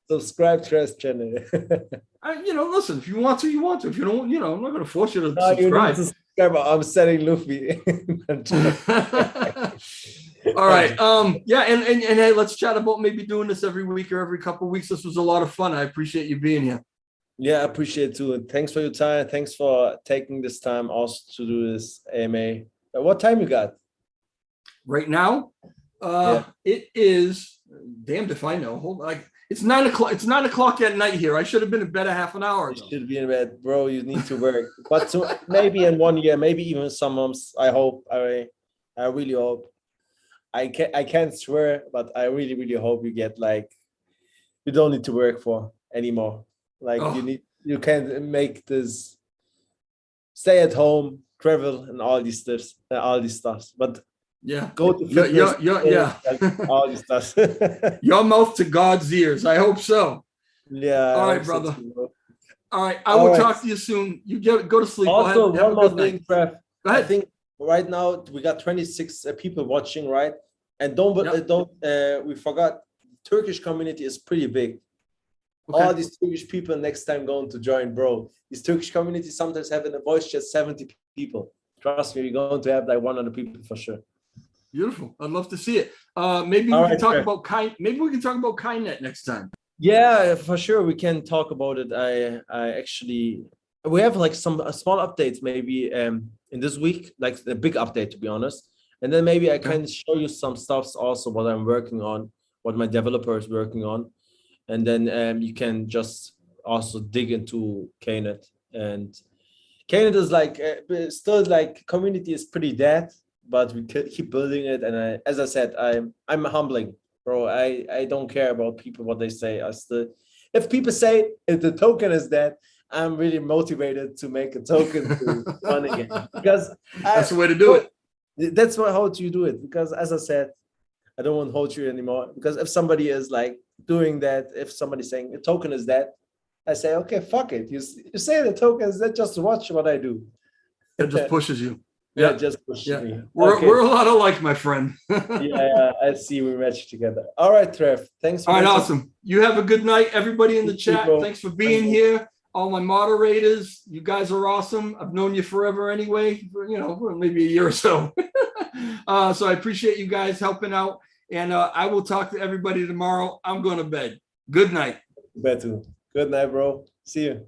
Subscribe to his channel. Listen, if you want to, you want to. If you don't, I'm not going to force you to No, you need subscribe. to subscribe. I'm selling Luffy. All right. Yeah, and hey, let's chat about maybe doing this every week or every couple of weeks. This was a lot of fun. I appreciate you being here. Yeah, I appreciate it too. Thanks for your time. Thanks for taking this time also to do this AMA. What time you got? Right now, it is damned if I know. Hold on. Like it's 9 o'clock. It's 9 o'clock at night here. I should have been in bed a half an hour ago. You should be in bed, bro. You need to work. But maybe in 1 year, maybe even some months. I hope. I really hope. I can't swear, but I really, really hope you get you don't need to work for anymore. You can make this stay at home, travel, and all these stuff. But yeah, go to fitness, yeah. all this stuff. Your mouth to God's ears. I hope so. Yeah. All right, brother. All right. I will talk to you soon. You go to sleep. Also, one more thing, Trev. I think right now we got 26 people watching, right? And we forgot Turkish community is pretty big. Okay. All these Turkish people next time going to join, bro. This Turkish community sometimes having a voice just 70 people. Trust me, you're going to have 100 people for sure. Beautiful. I'd love to see it. Maybe we can talk about Kindnet next time. Yeah, for sure. We can talk about it. I actually we have some small updates maybe in this week, like the big update to be honest. And then maybe I can show you some stuffs also what I'm working on, what my developer is working on. And then you can just also dig into Knet. And Knet is still community is pretty dead, but we keep building it. And as I said, I'm humbling, bro. I don't care about people what they say. If people say if the token is dead, I'm really motivated to make a token to run again because that's the way to do it. That's how you do it. Because as I said, I don't want to hold you anymore. Because if somebody is doing that, if somebody's saying the token is dead, I say, okay, fuck it. You say the token is dead, just watch what I do. It just pushes you. Yeah, it just pushes me. We're a lot alike, my friend. Yeah, I see we match together. All right, Trev. Thanks. All right, awesome. You have a good night, everybody in the chat. Thanks for being here. All my moderators, you guys are awesome. I've known you forever anyway, maybe a year or so. So I appreciate you guys helping out. And I will talk to everybody tomorrow. I'm going to bed. Good night. Better. Good night, bro. See you.